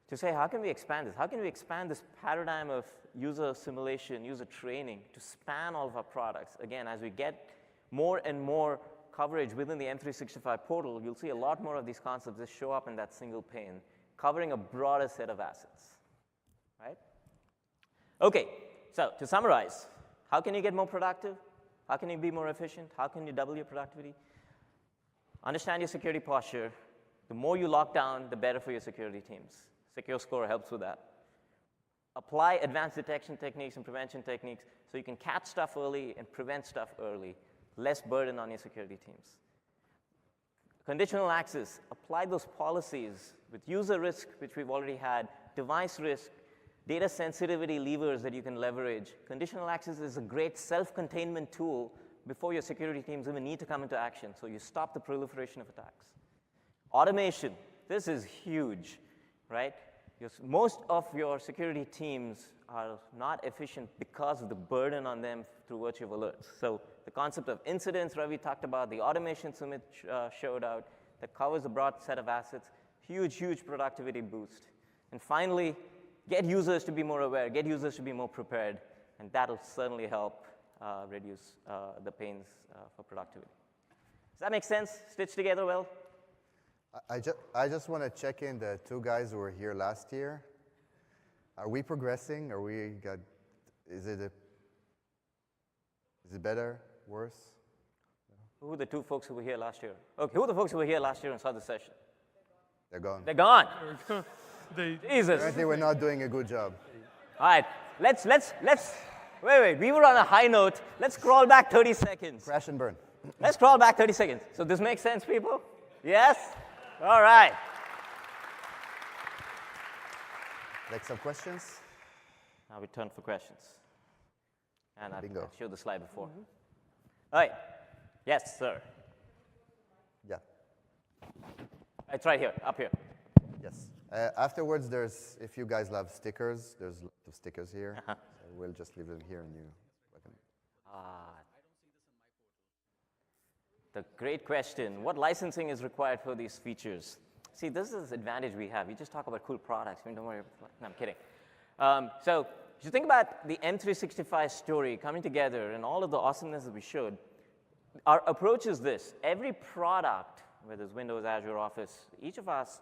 to say, how can we expand this? How can we expand this paradigm of user simulation, user training to span all of our products? Again, as we get more and more coverage within the M365 portal, you'll see a lot more of these concepts just show up in that single pane, covering a broader set of assets, right? OK, so to summarize, how can you get more productive? How can you be more efficient? How can you double your productivity? Understand your security posture. The more you lock down, the better for your security teams. Secure Score helps with that. Apply advanced detection techniques and prevention techniques so you can catch stuff early and prevent stuff early. Less burden on your security teams. Conditional access, apply those policies with user risk, which we've already had, device risk, data sensitivity levers that you can leverage. Conditional access is a great self-containment tool before your security teams even need to come into action, so you stop the proliferation of attacks. Automation, this is huge, right? Most of your security teams are not efficient because of the burden on them through virtue of alerts. So the concept of incidents, Ravi talked about, the automation Sumit showed out, that covers a broad set of assets, huge, huge productivity boost. And finally, get users to be more aware, get users to be more prepared, and that'll certainly help reduce the pains for productivity. Does that make sense? Stitched together well? I just want to check in the two guys who were here last year. Are we progressing? Is it better, worse? Who were the two folks who were here last year? Okay, who are the folks who were here last year and saw the session? They're gone. They're gone. Jesus. Apparently we're not doing a good job. All right, let's, wait, we were on a high note. Let's crawl back 30 seconds. Crash and burn. Let's crawl back 30 seconds. So this makes sense, people? Yes? All right. Like some questions? Now we turn for questions. And I Bingo. showed the slide before. All right. Yes, sir. Yeah. It's right here, up here. Yes. Afterwards, if you guys love stickers, there's lots of stickers here. So we'll just leave them here and you. The great question, what licensing is required for these features? See, this is the advantage we have. We just talk about cool products. I mean, don't worry. No, I'm kidding. So if you think about the M365 story coming together and all of the awesomeness that we showed, our approach is this. Every product, whether it's Windows, Azure, Office, each of us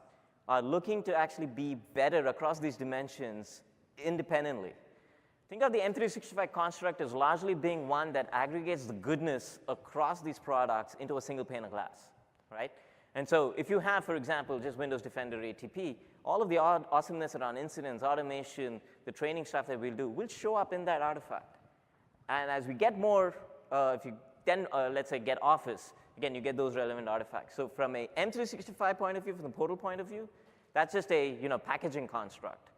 are looking to actually be better across these dimensions independently. Think of the M365 construct as largely being one that aggregates the goodness across these products into a single pane of glass, right? And so if you have, for example, just Windows Defender ATP, all of the awesomeness around incidents, automation, the training stuff that we'll do will show up in that artifact. And as we get more, if you then, let's say, get Office, again, you get those relevant artifacts. So from a M365 point of view, from the portal point of view, that's just a packaging construct.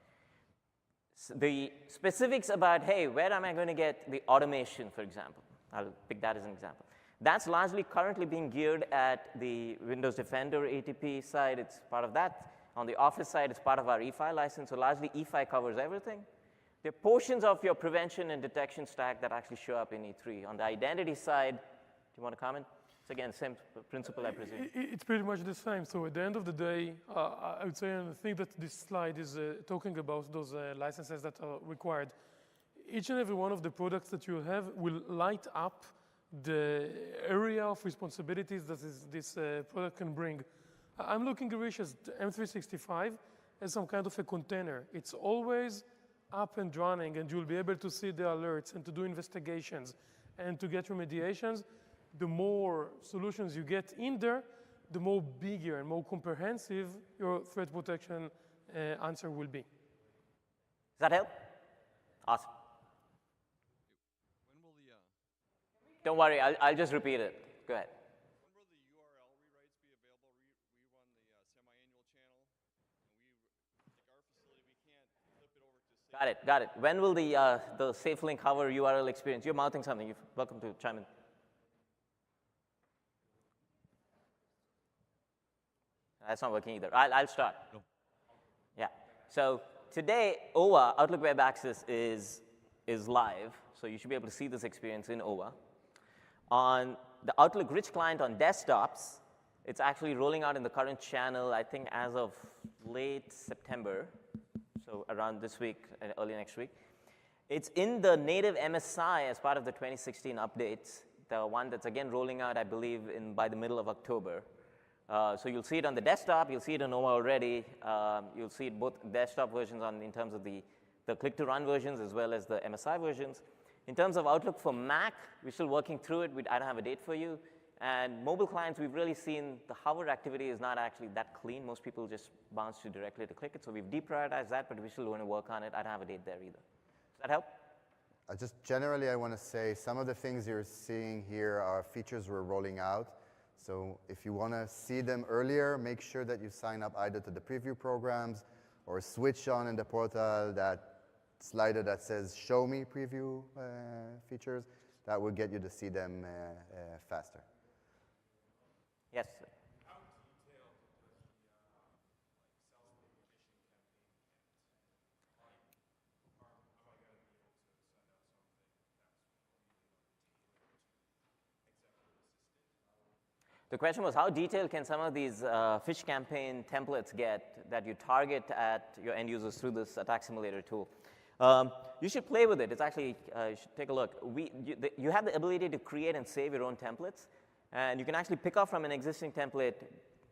The specifics about, hey, where am I going to get the automation, for example? I'll pick that as an example. That's largely currently being geared at the Windows Defender ATP side. It's part of that. On the Office side, it's part of our E5 license. So largely, E5 covers everything. There are portions of your prevention and detection stack that actually show up in E3. On the identity side, do you want to comment? It's again, same principle, I presume. It's pretty much the same. So at the end of the day, I would say, and I think that this slide is talking about those licenses that are required. Each and every one of the products that you have will light up the area of responsibilities that this product can bring. I'm looking, Girish, as M365 as some kind of a container. It's always up and running, and you'll be able to see the alerts and to do investigations and to get remediations. The more solutions you get in there, the more bigger and more comprehensive your threat protection answer will be. Does that help? Awesome. When will the Don't worry, I'll just repeat it. Go ahead. when will the URL rewrites be available? We run the semi-annual channel, and like our facility, we can't flip it over to safe. Got it. When will the safe link hover URL experience? You're mouthing something. You're welcome to chime in. That's not working either. I'll start. No. Yeah. So today, OWA, Outlook Web Access, is live. So you should be able to see this experience in OWA. On the Outlook Rich client on desktops, it's actually rolling out in the current channel, I think, as of late September. So around this week, early next week. It's in the native MSI as part of the 2016 updates, the one that's again rolling out, I believe, by the middle of October. So you'll see it on the desktop, you'll see it in OWA already, you'll see it both desktop versions in terms of the click-to-run versions as well as the MSI versions. In terms of Outlook for Mac, we're still working through it. I don't have a date for you. And mobile clients, we've really seen the hover activity is not actually that clean. Most people just bounce directly to click it. So we've deprioritized that, but we still want to work on it. I don't have a date there either. Does that help? Just generally, I want to say some of the things you're seeing here are features we're rolling out. So if you want to see them earlier, make sure that you sign up either to the preview programs or switch on in the portal that slider that says show me preview features. That will get you to see them faster. Yes. The question was, how detailed can some of these fish campaign templates get that you target at your end users through this attack simulator tool? You should play with it. It's actually, you should take a look. You have the ability to create and save your own templates. And you can actually pick up from an existing template,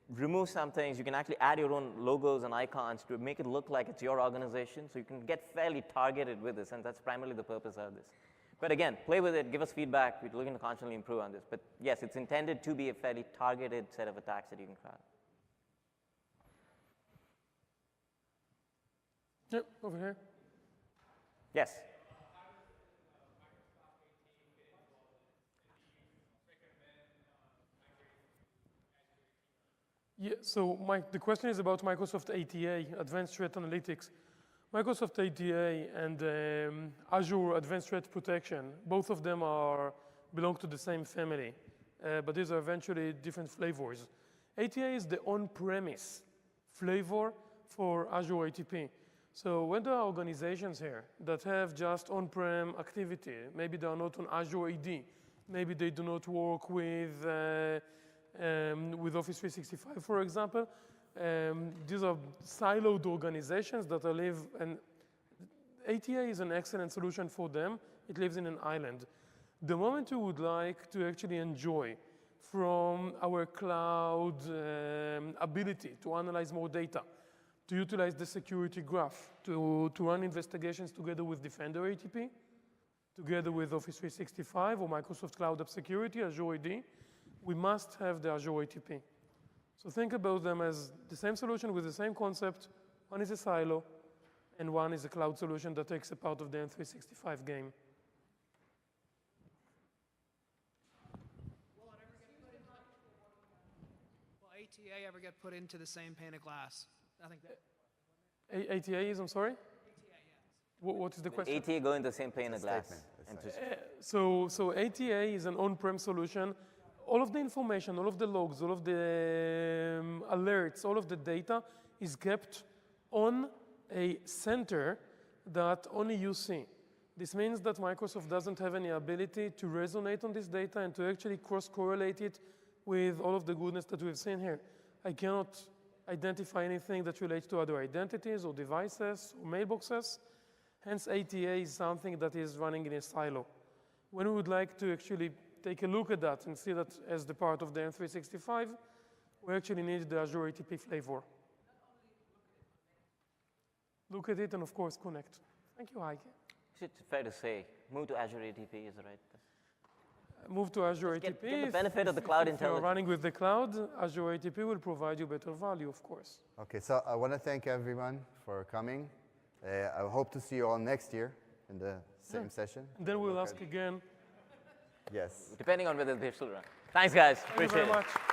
remove some things. You can actually add your own logos and icons to make it look like it's your organization. So you can get fairly targeted with this. And that's primarily the purpose of this. But again, play with it, give us feedback. We're looking to constantly improve on this. But yes, it's intended to be a fairly targeted set of attacks that you can try. Yep, over here. Yes. Yeah, so Mike, the question is about Microsoft ATA, Advanced Threat Analytics. Microsoft ATA and Azure Advanced Threat Protection, both of them belong to the same family, but these are eventually different flavors. ATA is the on-premise flavor for Azure ATP. So when there are organizations here that have just on-prem activity, maybe they are not on Azure AD, maybe they do not work with Office 365, for example, these are siloed organizations that live, and ATA is an excellent solution for them. It lives in an island. The moment you would like to actually enjoy from our cloud ability to analyze more data, to utilize the security graph, to run investigations together with Defender ATP, together with Office 365 or Microsoft Cloud App Security, Azure AD, we must have the Azure ATP. So think about them as the same solution with the same concept. One is a silo, and one is a cloud solution that takes a part of the M365 game. Will ATA ever get put into the same pane of glass? I think that. ATA is, I'm sorry? ATA, yes. What is the question? ATA go in the same pane of glass. So ATA is an on-prem solution. All of the information, all of the logs, all of the alerts, all of the data is kept on a center that only you see. This means that Microsoft doesn't have any ability to resonate on this data and to actually cross-correlate it with all of the goodness that we've seen here. I cannot identify anything that relates to other identities or devices or mailboxes. Hence, ATA is something that is running in a silo. When we would like to actually take a look at that and see that as the part of the M365, we actually need the Azure ATP flavor. Look at it and, of course, connect. Thank you, Heike. It's fair to say, move to Azure ATP is the right. Move to Azure ATP. Get the benefit of the cloud If you're intelligence. running with the cloud, Azure ATP will provide you better value, of course. Okay, so I want to thank everyone for coming. I hope to see you all next year in the same session. And then we'll ask again. Yes. Depending on whether they're still around. Thanks, guys. Thank you Appreciate very it. much.